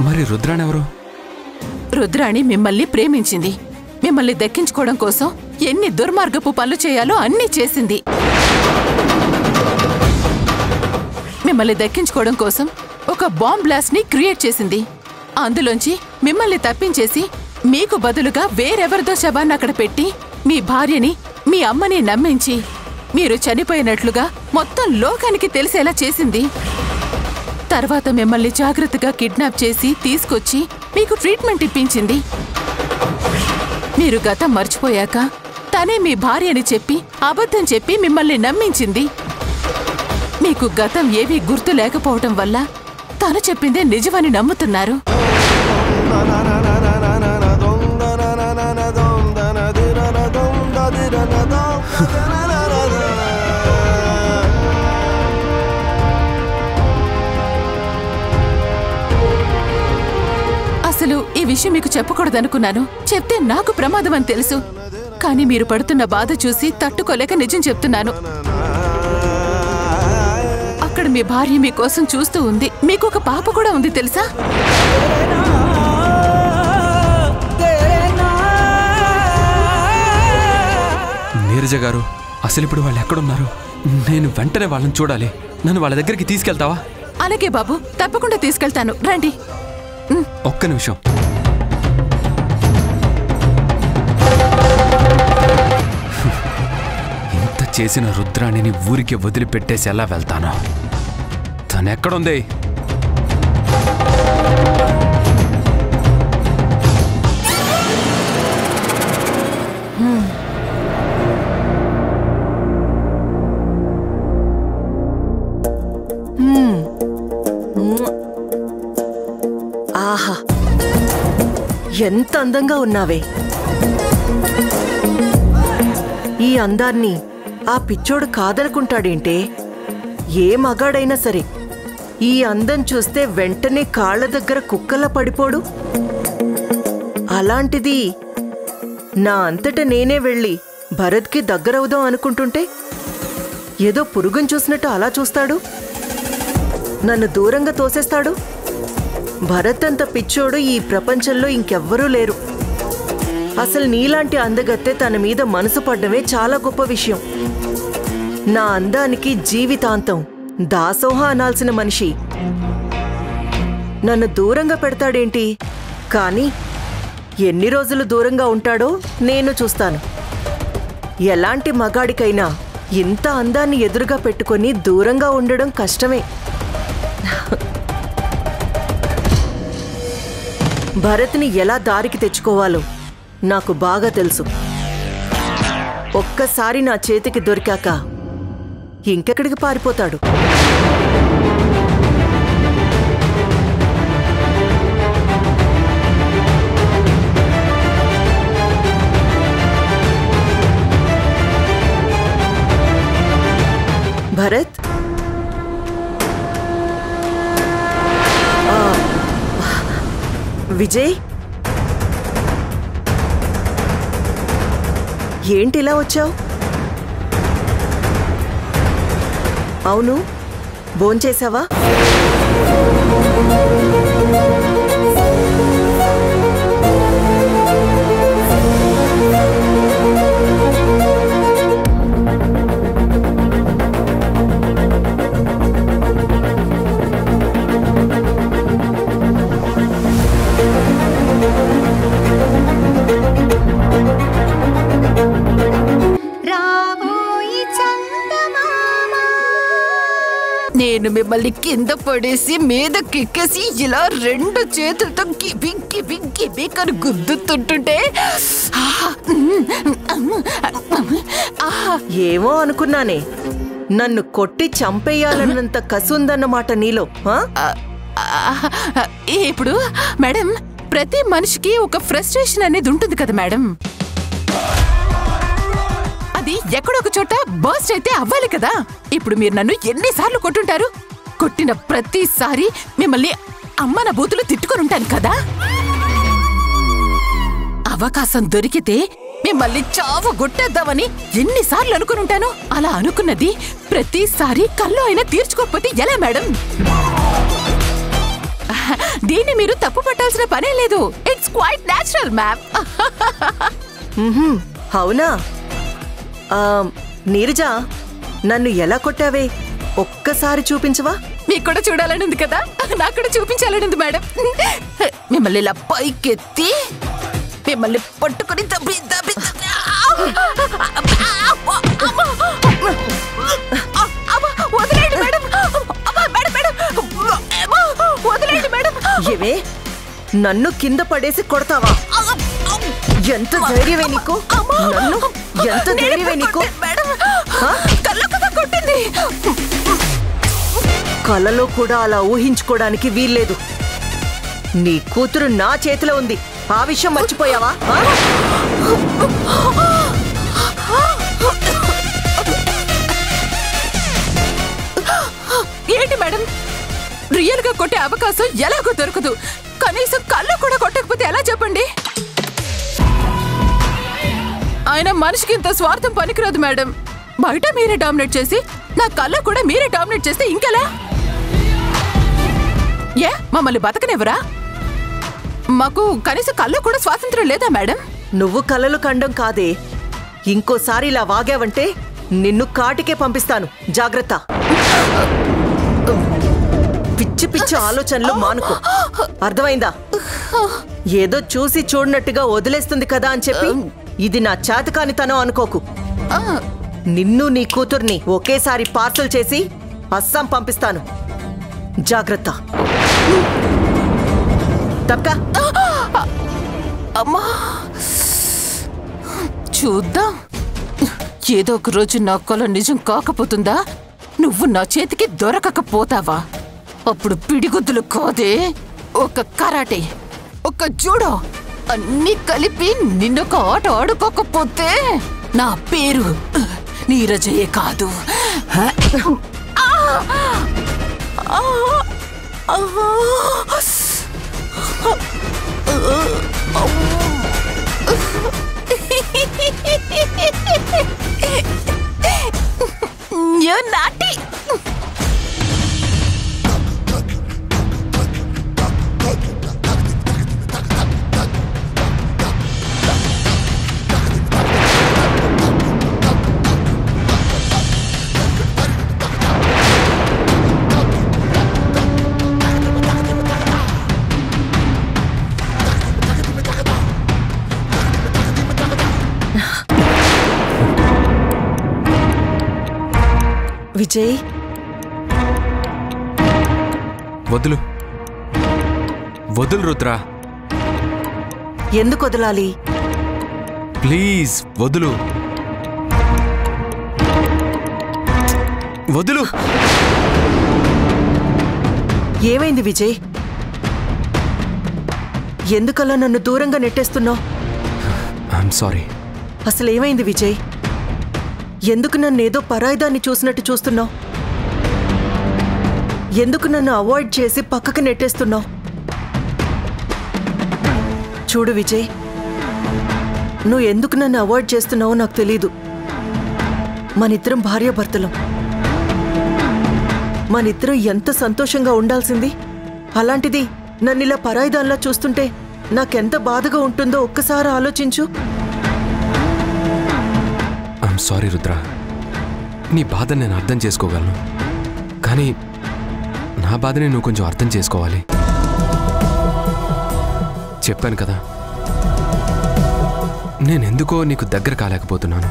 మరి రుద్రాణి ఎవరు? రుద్రాణి మిమ్మల్ని ప్రేమించింది. మిమ్మల్ని దక్కించుకోవడం కోసం ఎన్ని దుర్మార్గపు పనులు చేయాలో అన్నీ చేసింది. మిమ్మల్ని దక్కించుకోవడం కోసం ఒక బాంబ్ బ్లాస్ట్ ని క్రియేట్ చేసింది. అందులోంచి మిమ్మల్ని తప్పించేసి మీకు బదులుగా వేరెవరిదో శవాన్ని అక్కడ పెట్టి మీ భార్యని, మీ అమ్మని నమ్మించి మీరు చనిపోయినట్లుగా మొత్తం లోకానికి తెలిసేలా చేసింది. తర్వాత మిమ్మల్ని జాగ్రత్తగా కిడ్నాప్ చేసి తీసుకొచ్చి మీకు ట్రీట్మెంట్ ఇప్పించింది. మీరు గతం మర్చిపోయాక తనే మీ భార్య అని చెప్పి అబద్ధం చెప్పి మిమ్మల్ని నమ్మించింది. మీకు గతం ఏవీ గుర్తు లేకపోవటం వల్ల తను చెప్పిందే నిజమని నమ్ముతున్నారు. అసలు ఈ విషయం మీకు చెప్పకూడదనుకున్నాను. చెప్తే నాకు ప్రమాదం అని తెలుసు, కానీ మీరు పడుతున్న బాధ చూసి తట్టుకోలేక నిజం చెప్తున్నాను. అక్కడ మీ భార్య మీకోసం చూస్తూ ఉంది. మీకు ఒక పాప కూడా ఉంది తెలుసా? నీరజ గారు, అసలు ఇప్పుడు వాళ్ళు ఎక్కడున్నారు? నేను వెంటనే వాళ్ళని చూడాలి. నన్ను వాళ్ళ దగ్గరికి తీసుకెళ్తావా? అలాగే బాబు, తప్పకుండా తీసుకెళ్తాను, రండి. ఒక్క నిమిషం. ఇంత చేసిన రుద్రాణిని ఊరికి వదిలిపెట్టేసి ఎలా వెళ్తాను? తనెక్కడుంది? ఆహా, ఎంత అందంగా ఉన్నావే. ఈ అందాన్ని ఆ పిచ్చోడు కాదనుకుంటాడేంటే? ఏ మగాడైనా సరే ఈ అందం చూస్తే వెంటనే కాళ్ళ దగ్గర కుక్కలా పడిపోడు. అలాంటిది నా అంతట నేనే వెళ్ళి భరత్కి దగ్గరవుదాం అనుకుంటుంటే ఏదో పురుగుని చూసినట్టు అలా చూస్తాడు, నన్ను దూరంగా తోసేస్తాడు. భరత్ అంత పిచ్చోడు ఈ ప్రపంచంలో ఇంకెవ్వరూ లేరు. అసలు నీలాంటి అందగత్తె తన మీద మనసు పడ్డమే చాలా గొప్ప విషయం. నా అందానికి జీవితాంతం దాసోహ అనాల్సిన మనిషి నన్ను దూరంగా పెడతాడేంటి? కానీ ఎన్ని రోజులు దూరంగా ఉంటాడో నేను చూస్తాను. ఎలాంటి మగాడికైనా ఇంత అందాన్ని ఎదురుగా పెట్టుకొని దూరంగా ఉండడం కష్టమే. భరత్ని ఎలా దారికి తెచ్చుకోవాలో నాకు బాగా తెలుసు. ఒక్కసారి నా చేతికి దొరికాక ఇంకెక్కడికి పారిపోతాడు? భరత్, విజయ్, ఏంటిలా వచ్చావు? అవును, భోంచేశావా? రావోయి చందమామ నేను మిమ్మల్ని కింద పడేసి మీదకెక్కేసి ఇలా రెండు చేతులతో గిబి గిబి గిబికని గుద్దుతుంటుంటే ఏమో అనుకున్నానే, నన్ను కొట్టి చంపేయాలన్నంత కసుందన్నమాట నీలో. ఇప్పుడు మేడం, ప్రతి మనిషికి ఒక ఫ్రస్ట్రేషన్ అనేది ఉంటుంది కదా మేడం. అది ఎక్కడొక చోట బర్స్ట్ అయితే అవ్వాలి కదా. ఇప్పుడు మీరు నన్ను ఎన్నిసార్లు కొట్టుంటారు? కొట్టిన ప్రతిసారి మిమ్మల్ని అమ్మన బూతులు తిట్టుకొని ఉంటాను కదా. అవకాశం దొరికితే మిమ్మల్ని చావు గొట్టేద్దామని ఎన్నిసార్లు అనుకుని ఉంటాను. అలా అనుకున్నది ప్రతిసారి కళ్ళు అయినా తీర్చుకోకపోతే ఎలా మేడం? దీన్ని మీరు తప్పు పట్టాల్సిన పనే లేదు. It's quite natural ma'am. అవునా? నీరజ, నన్ను ఎలా కొట్టావే ఒక్కసారి చూపించవా? మీకు కూడా చూడాలని ఉంది కదా, నాకు కూడా చూపించాలని ఉంది మేడం. మిమ్మల్ని ఇలా పైకెత్తి మిమ్మల్ని పట్టుకుని దబ్బి దబ్బి వదిలేండి మేడం. వదిలేండి మేడం. ఏవే, నన్ను కింద పడేసి కొడతావా? ఎంత ధైర్యమే నీకు? నన్ను ఎంత ధైర్యమే నీకు? కలలో కూడా అలా ఊహించుకోవడానికి వీల్లేదు. నీ కూతురు నా చేతిలో ఉంది. ఆ విషయం మర్చిపోయావా? ఏంటి మేడం, రియల్ గా కొట్టే అవకాశం ఎలాగో దొరకదు. కనీసం కళ్ళు కూడా కొట్టకపోతే ఎలా చెప్పండి? ఆయన మనిషికి ఇంత స్వార్థం పనికిరాదు మేడం. బయట మీరే డామినేట్ చేసి నా కళ్ళు కూడా మీరే డామినేట్ చేస్తే ఇంకెలా? ఏ మమ్మల్ని బతకనివ్వరా? మాకు కనీసం కళ్ళు కూడా స్వాతంత్రం లేదా మేడం? నువ్వు కలలు కండం కాదే, ఇంకోసారి ఇలా వాగావంటే నిన్ను కాటికే పంపిస్తాను. జాగ్రత్త. పిచ్చి పిచ్చి ఆలోచనలు మానుకో, అర్థమైందా? ఏదో చూసి చూడనట్టుగా వదిలేస్తుంది కదా అని చెప్పి ఇది నా చేతకానితనం అనుకోకు. నిన్ను నీ కూతుర్ని ఒకేసారి పార్సల్ చేసి అస్సాం పంపిస్తాను. జాగ్రత్త. తప్పకా. అమ్మా, చూద్దాం. ఏదో ఒక రోజు నా కల నిజం కాకపోతుందా? నువ్వు నా చేతికి దొరకకపోతావా? అప్పుడు పిడిగుద్దులు కాదే, ఒక కరాటే, ఒక జూడో అన్నీ కలిపి నిన్నొక ఆట ఆడుకోకపోతే నా పేరు నీరజయే కాదు. You're naughty. విజయ్, వదులు వదులు రుద్రా. ఎందుకు వదలాలి? ప్లీజ్ వదులు వదులు. ఏమైంది విజయ్? ఎందుకలా నన్ను దూరంగా నెట్టేస్తున్నావు? I'm sorry. అసలు ఏమైంది విజయ్? ఎందుకు నన్నేదో పరాయిదాన్ని చూసినట్టు చూస్తున్నావు? ఎందుకు నన్ను అవాయిడ్ చేసి పక్కకు నెట్టేస్తున్నావు? చూడు విజయ్, నువ్వు ఎందుకు నన్ను అవాయిడ్ చేస్తున్నావో నాకు తెలీదు. మనిద్దరం భార్యాభర్తలం. మనిద్దరం ఎంత సంతోషంగా ఉండాల్సింది. అలాంటిది నన్నిలా పరాయిదాన్లా చూస్తుంటే నాకెంత బాధగా ఉంటుందో ఒక్కసారి ఆలోచించు. ఐఎమ్ సారీ రుద్ర, నీ బాధను నేను అర్థం చేసుకోగలను, కానీ నా బాధని నువ్వు కొంచెం అర్థం చేసుకోవాలి. చెప్పాను కదా, నేనెందుకో నీకు దగ్గర కాలేకపోతున్నాను.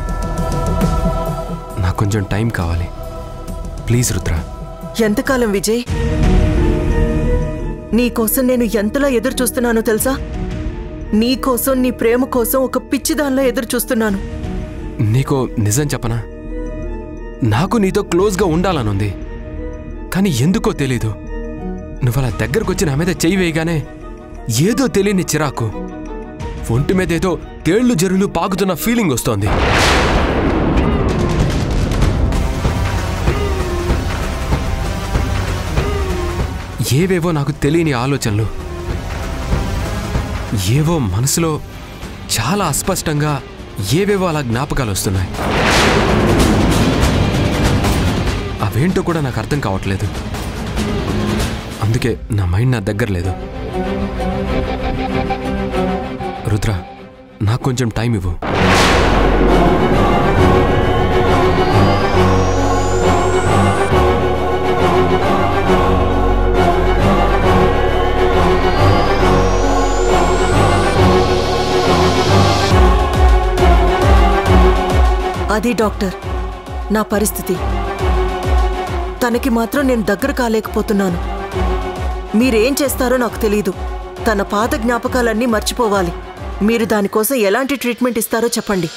నాకు కొంచెం టైం కావాలి. ప్లీజ్ రుద్ర. ఎంతకాలం విజయ్? నీకోసం నేను ఎంతలా ఎదురు చూస్తున్నానో తెలుసా? నీకోసం, నీ ప్రేమ కోసం ఒక పిచ్చిదానిలా ఎదురు చూస్తున్నాను. నీకో నిజం చెప్పనా? నాకు నీతో క్లోజ్గా ఉండాలనుంది, కానీ ఎందుకో తెలీదు. నువ్వు అలా దగ్గరకొచ్చి నా మీద చెయ్యి వేయగానే ఏదో తెలియని చిరాకు, ఒంటి మీద ఏదో తేళ్లు జరులు పాకుతున్న ఫీలింగ్ వస్తోంది. ఏవేవో నాకు తెలియని ఆలోచనలు, ఏవో మనసులో చాలా అస్పష్టంగా ఏవేవో అలా జ్ఞాపకాలు వస్తున్నాయి. అవేంటో కూడా నాకు అర్థం కావట్లేదు. అందుకే నా మైండ్ నా దగ్గర లేదు. రుద్ర, నాకు కొంచెం టైం ఇవ్వు. అది డాక్టర్ నా పరిస్థితి. తనకి మాత్రం నేను దగ్గర కాలేకపోతున్నాను. మీరేం చేస్తారో నాకు తెలీదు. తన పాత జ్ఞాపకాలన్నీ మర్చిపోవాలి. మీరు దానికోసం ఎలాంటి ట్రీట్మెంట్ ఇస్తారో చెప్పండి.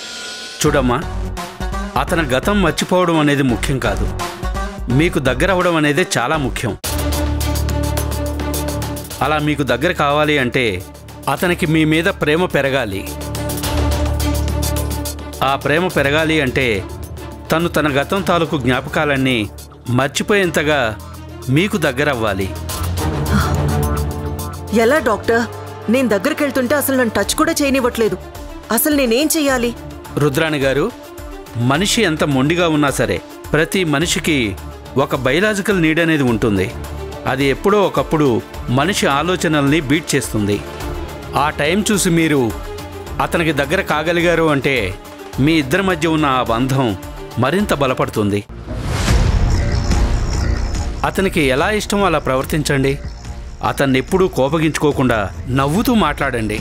చూడమ్మా, అతని గతం మర్చిపోవడం అనేది ముఖ్యం కాదు, మీకు దగ్గర అవ్వడం అనేది చాలా ముఖ్యం. అలా మీకు దగ్గర కావాలి అంటే అతనికి మీ మీద ప్రేమ పెరగాలి. ఆ ప్రేమ పెరగాలి అంటే తను తన గతం తాలూకు జ్ఞాపకాలన్నీ మర్చిపోయేంతగా మీకు దగ్గర అవ్వాలి. ఎలా డాక్టర్? నేను దగ్గరికి వెళ్తుంటే అసలు నన్ను టచ్ కూడా చేయనివ్వట్లేదు. అసలు నేనేం చెయ్యాలి? రుద్రాణి గారు, మనిషి ఎంత మొండిగా ఉన్నా సరే ప్రతి మనిషికి ఒక బయలాజికల్ నీడ్ అనేది ఉంటుంది. అది ఎప్పుడో ఒకప్పుడు మనిషి ఆలోచనల్ని బీట్ చేస్తుంది. ఆ టైం చూసి మీరు అతనికి దగ్గర కాగలిగారు అంటే మీ ఇద్దరి మధ్య ఉన్న ఆ బంధం మరింత బలపడుతుంది. అతనికి ఎలా ఇష్టమో అలా ప్రవర్తించండి. అతన్ని ఎప్పుడూ కోపగించుకోకుండా నవ్వుతూ మాట్లాడండి.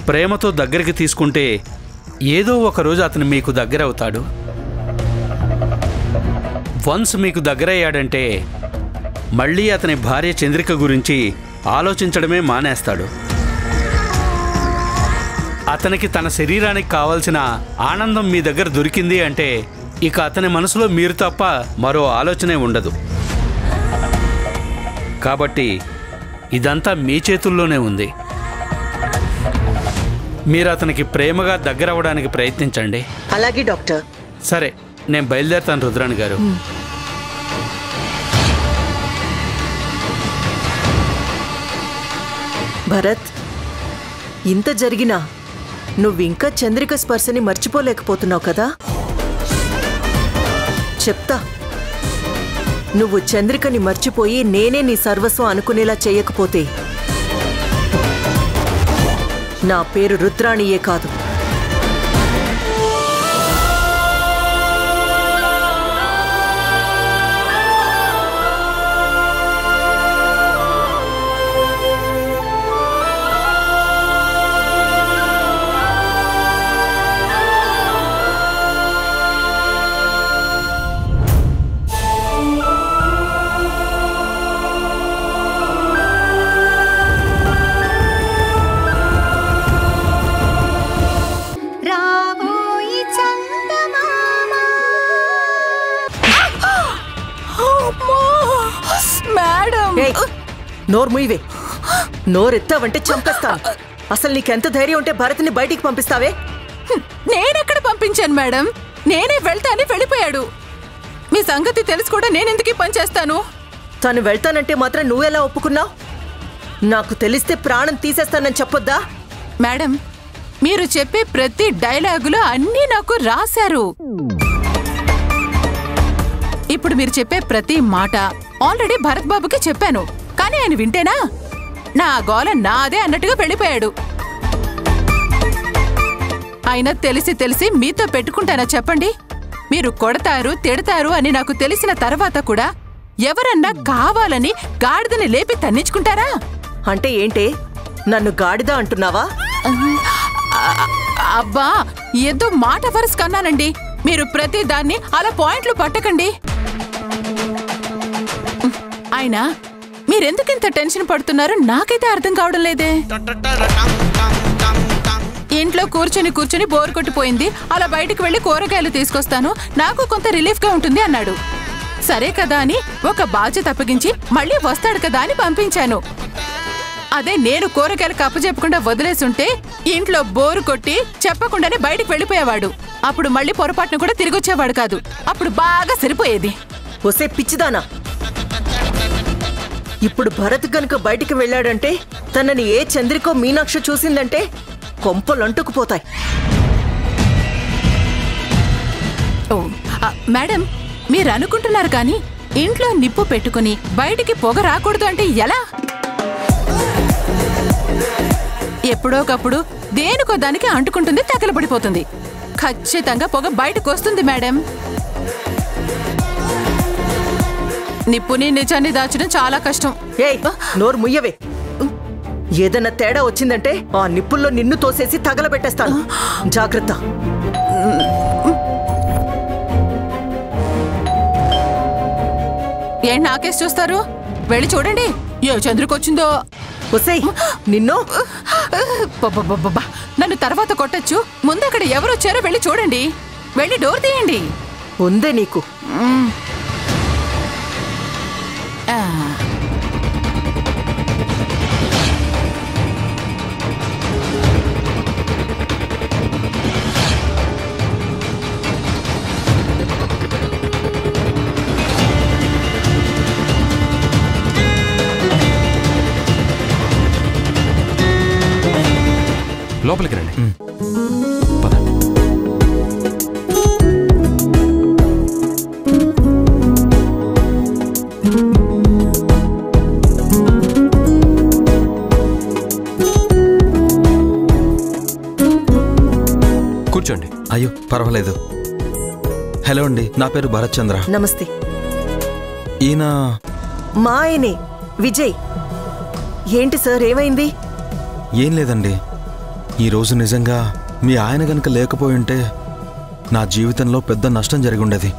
ప్రేమతో దగ్గరికి తీసుకుంటే ఏదో ఒకరోజు అతను మీకు దగ్గర అవుతాడు. వన్స్ మీకు దగ్గరయ్యాడంటే మళ్ళీ అతని భార్య చంద్రిక గురించి ఆలోచించడమే మానేస్తాడు. అతనికి తన శరీరానికి కావాల్సిన ఆనందం మీ దగ్గర దొరికింది అంటే ఇక అతని మనసులో మీరు తప్ప మరో ఆలోచనే ఉండదు. కాబట్టి ఇదంతా మీ చేతుల్లోనే ఉంది. మీరు అతనికి ప్రేమగా దగ్గరవ్వడానికి ప్రయత్నించండి. అలాగే డాక్టర్. సరే, నేను బయలుదేరుతాను రుద్రాణి గారు. భరత్, ఇంత జరిగినా నువ్వింకా చంద్రిక స్పర్శని మర్చిపోలేకపోతున్నావు కదా? చెప్తా. నువ్వు చంద్రికని మర్చిపోయి నేనే నీ సర్వస్వం అనుకునేలా చేయకపోతే నా పేరు రుద్రాణియే కాదు. నోర్ముయివే. నోరెత్తావంటే చంపేస్తాను. అసలు నీకెంత ధైర్యం ఉంటే భరత్ని బయటికి పంపిస్తావే? నేనెక్కడ పంపించాను మేడం? నేనే వెళ్తానని వెళ్ళిపోయాడు. మీ సంగతి తెలుసు కూడా నేనెందుకు పని చేస్తాను? తను వెళ్తానంటే మాత్రం నువ్వెలా ఒప్పుకున్నావు? నాకు తెలిస్తే ప్రాణం తీసేస్తానని చెప్పొద్దా? మేడం, మీరు చెప్పే ప్రతి డైలాగులో అన్నీ నాకు రాశారు. ఇప్పుడు మీరు చెప్పే ప్రతి మాట ఆల్రెడీ భరత్ బాబుకి చెప్పాను, కానీ ఆయన వింటేనా? నా గోల నాదే అన్నట్టుగా వెళ్ళిపోయాడు. అయినా తెలిసి తెలిసి మీతో పెట్టుకుంటానా చెప్పండి? మీరు కొడతారు తిడతారు అని నాకు తెలిసిన తర్వాత కూడా ఎవరన్నా కావాలని గాడిదని లేపి తన్నించుకుంటారా? అంటే ఏంటే, నన్ను గాడిద అంటున్నావా? అబ్బా, ఏదో మాట వరస కన్నానండి. మీరు ప్రతి దాన్ని అలా పాయింట్లు పట్టకండి. అయినా మీరెందుకింత టెన్షన్ పడుతున్నారో నాకైతే అర్థం కావడం లేదే. ఇంట్లో కూర్చుని బోర్ కొట్టిపోయింది, అలా బయటికి వెళ్లి కూరగాయలు తీసుకొస్తాను, నాకు కొంత రిలీఫ్ గా ఉంటుంది అన్నాడు. సరే కదా అని ఒక బాధ్యత అప్పగించి మళ్ళీ వస్తాడు కదా అని పంపించాను. అదే నేను కూరగాయలకు అప్పచెప్పకుండా వదిలేసుంటే ఇంట్లో బోరు కొట్టి చెప్పకుండానే బయటికి వెళ్ళిపోయేవాడు. అప్పుడు మళ్ళీ పొరపాటును కూడా తిరిగొచ్చేవాడు కాదు. అప్పుడు బాగా సరిపోయేది. ఒసే పిచ్చిదానా, ఇప్పుడు భరత్ గనుక బయటికి వెళ్ళాడంటే, తనని ఏ చంద్రికో మీనాక్ష చూసిందంటే కొంపలంటుకుపోతాయి. మేడం, మీరు అనుకుంటున్నారు కానీ ఇంట్లో నిప్పు పెట్టుకుని బయటికి పొగ రాకూడదు అంటే ఎలా? ఎప్పుడోకప్పుడు దేనికో దానికి అంటుకుంటుంది, తగలబడిపోతుంది. ఖచ్చితంగా పొగ బయటకు వస్తుంది మేడం. నిప్పుని నిజాన్ని దాచడం చాలా కష్టం. ఏయ్, నోరు ముయ్యవే. ఏదన్నా తేడా వచ్చిందంటే ఆ నిప్పుల్లో నిన్ను తోసేసి తగలబెట్టేస్తాను. జాగ్రత్త. ఏంటి నాకేసి చూస్తారు? వెళ్ళి చూడండి ఏ చంద్రుకొచ్చిందో. ఒసేయ్, నిన్ను నన్ను తర్వాత కొట్టచ్చు, ముందు అక్కడ ఎవరొచ్చారో వెళ్ళి చూడండి. వెళ్ళి డోర్ తీయండి. ఉందే నీకు. లోపలికి రండి. పద. కూర్చోండి. అయ్యో పర్వాలేదు. హలో అండి, నా పేరు భరత్ చంద్ర. నమస్తే. ఈయన మా ఆయనే విజయ్. ఏంటి సార్, ఏమైంది? ఏం లేదండి, ఈరోజు నిజంగా మీ ఆయన గనక లేకపోయి ఉంటే నా జీవితంలో పెద్ద నష్టం జరిగి ఉండేది.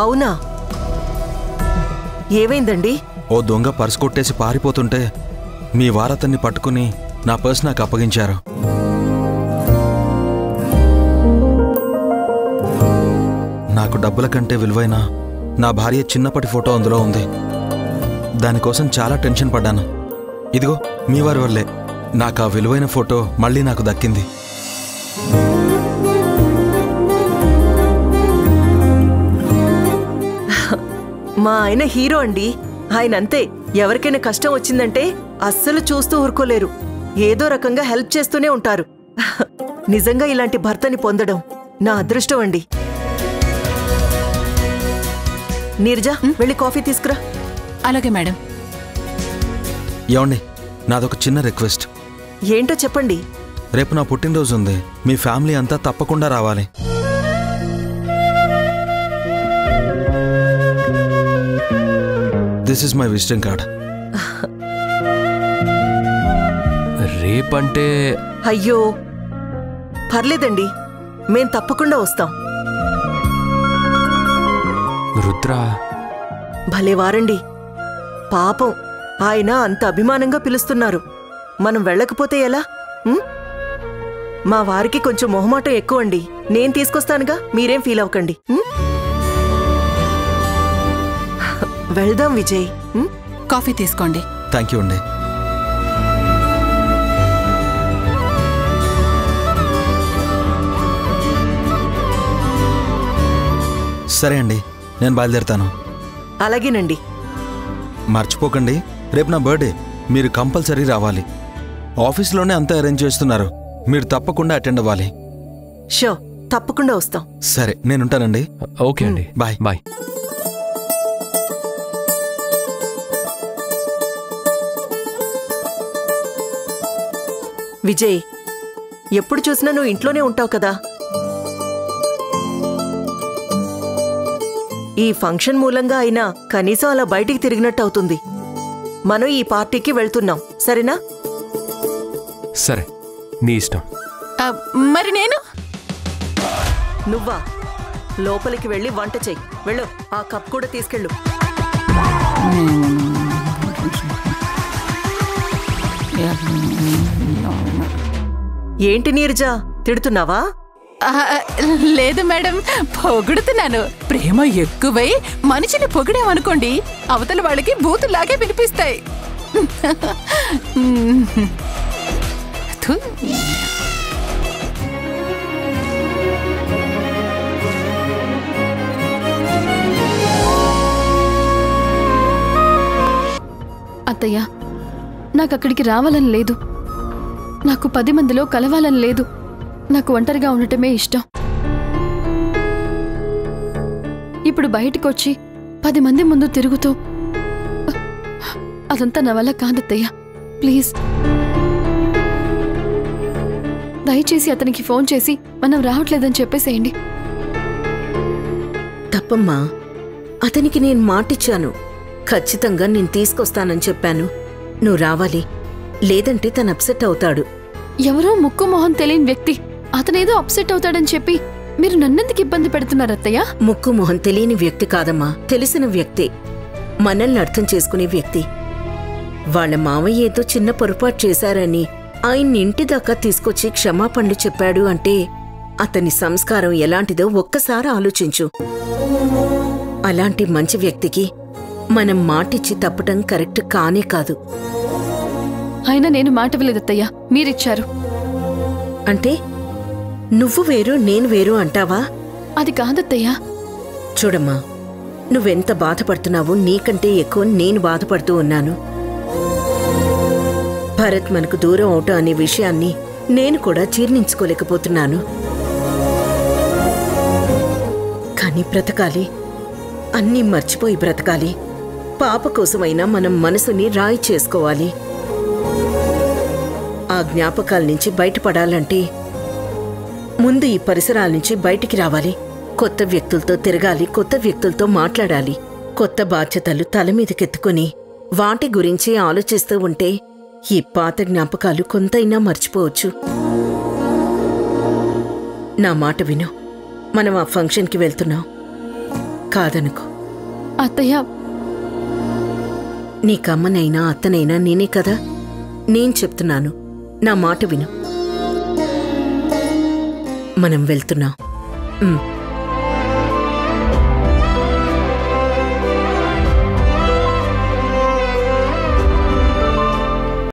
అవునా? ఏమైందండి? ఓ దొంగ పర్సు కొట్టేసి పారిపోతుంటే మీ వారతన్ని పట్టుకుని నా పర్స్ నాకు అప్పగించారు. నాకు డబ్బుల కంటే విలువైన నా భార్య చిన్నప్పటి ఫోటో అందులో ఉంది. దానికోసం చాలా టెన్షన్ పడ్డాను. ఇదిగో మీ వారి వల్లే నాకు ఆ విలువైన ఫోటో మళ్ళీ నాకు దక్కింది. మా ఆయన హీరో అండి. ఆయన అంతే, ఎవరికైనా కష్టం వచ్చిందంటే అస్సలు చూస్తూ ఊరుకోలేరు. ఏదో రకంగా హెల్ప్ చేస్తూనే ఉంటారు. నిజంగా ఇలాంటి భర్తని పొందడం నా అదృష్టం అండి. నీరజా, వెళ్ళి కాఫీ తీసుకురా. అలాగే మేడం. ఏమండి, నాదొక చిన్న రిక్వెస్ట్. ఏంటో చెప్పండి. రేపు నా పుట్టినరోజు ఉంది, మీ ఫ్యామిలీ అంతా తప్పకుండా రావాలి. This is my visiting card. రేపంటే? అయ్యో పర్లేదండి, మేం తప్పకుండా వస్తాం. రుద్ర భలేవారండి. పాపం, ఆయన అంత అభిమానంగా పిలుస్తున్నారు. మనం వెళ్ళకపోతే ఎలా? మా వారికి కొంచెం మొహమాటం ఎక్కువండి. నేను తీసుకొస్తానుగా, మీరేం ఫీల్ అవ్వకండి. వెళ్దాం విజయ్. కాఫీ తీసుకోండి. థ్యాంక్ యూ అండి. సరే అండి, నేను బయలుదేరుతాను. అలాగేనండి. మర్చిపోకండి, రేపు నా బర్త్డే, మీరు కంపల్సరీ రావాలి. ఆఫీస్లోనే అంతా అరేంజ్ చేస్తున్నారు, మీరు తప్పకుండా అటెండ్ అవ్వాలి. షో, తప్పకుండా వస్తాం. సరే, నేనుంటానండి. ఓకే అండి, బాయ్. బాయ్. విజయ్, ఎప్పుడు చూసినా నువ్వు ఇంట్లోనే ఉంటావు కదా. ఈ ఫంక్షన్ మూలంగా అయినా కనీసం అలా బయటికి తిరిగినట్టు అవుతుంది. మనం ఈ పార్టీకి వెళ్తున్నాం, సరేనా? సరే, నీ ఇష్టం. మరి నేను నువ్వా? లోపలికి వెళ్ళి వంట చెయ్యి. వెళ్ళు, ఆ కప్ కూడా తీసుకెళ్ళు. ఏంటి నీరజ, తిడుతున్నావా? లేదు మేడం, పొగుడుతున్నాను. ప్రేమ ఎక్కువై మనిషిని పొగిడామనుకోండి, అవతల వాళ్ళకి బూతులాగే వినిపిస్తాయి. అత్తయ్య, నాకు అక్కడికి రావాలని లేదు. నాకు 10 మందిలో కలవాలని లేదు. నాకు ఒంటరిగా ఉండటమే ఇష్టం. ఇప్పుడు బయటకొచ్చి 10 మంది ముందు తిరుగుతూ అదంతా నా వల్ల కాదత్తయ్య. ప్లీజ్ దయచేసి అతనికి ఫోన్ చేసి మనం రావట్లేదని చెప్పేసేయండి. తప్పమ్మా, అతనికి నేను మాటిచ్చాను. ఖచ్చితంగా నేను తీసుకొస్తానని చెప్పాను. నువ్వు రావాలి, లేదంటే తను అప్సెట్ అవుతాడు. ఎవరో ముక్కు మొహం తెలియని వ్యక్తి అతనేదో అప్సెట్ అవుతాడని చెప్పి మీరు నన్నెందుకు ఇబ్బంది పెడుతున్నారు అత్తయ్య? ముక్కు మొహం తెలియని వ్యక్తి కాదమ్మా, తెలిసిన వ్యక్తి, మనల్ని అర్థం చేసుకునే వ్యక్తి. వాళ్ళ మావయ్య ఏదో చిన్న పొరపాటు చేశారని ఆయన్ని ఇంటి దాకా తీసుకొచ్చి క్షమాపణలు చెప్పాడు అంటే అతని సంస్కారం ఎలాంటిదో ఒక్కసారి ఆలోచించు. అలాంటి మంచి వ్యక్తికి మనం మాటిచ్చి తప్పటం కరెక్ట్ కానే కాదు. అయినా నేను మాట ఇవ్వలేదత్తయ్య, మీరిచ్చారు. అంటే నువ్వు వేరు నేను వేరు అంటావా? అది కాదత్తయ్యా. చూడమ్మా, నువ్వెంత బాధపడుతున్నావో నీకంటే ఎక్కువ నేను బాధపడుతూ ఉన్నాను. భరత్ మనకు దూరం అవటం అనే విషయాన్ని నేను కూడా జీర్ణించుకోలేకపోతున్నాను. కానీ బ్రతకాలి, అన్నీ మర్చిపోయి బ్రతకాలి. పాప కోసమైనా మనం మనసుని రాయి చేసుకోవాలి. ఆ జ్ఞాపకాల నుంచి బయటపడాలంటే ముందు ఈ పరిసరాల నుంచి బయటికి రావాలి. కొత్త వ్యక్తులతో తిరగాలి, కొత్త వ్యక్తులతో మాట్లాడాలి. కొత్త బాధ్యతలు తల మీదకెత్తుకుని వాటి గురించి ఆలోచిస్తూ ఉంటే ఈ పాత జ్ఞాపకాలు కొంతైనా మర్చిపోవచ్చు. నా మాట విను, మనం ఆ ఫంక్షన్కి వెళ్తున్నాం, కాదనుకో. అత్తయ్య, నీకమ్మనైనా అత్తనైనా నేనే కదా. నేను చెప్తున్నాను, నా మాట విను. మనం వెళ్తున్నాం.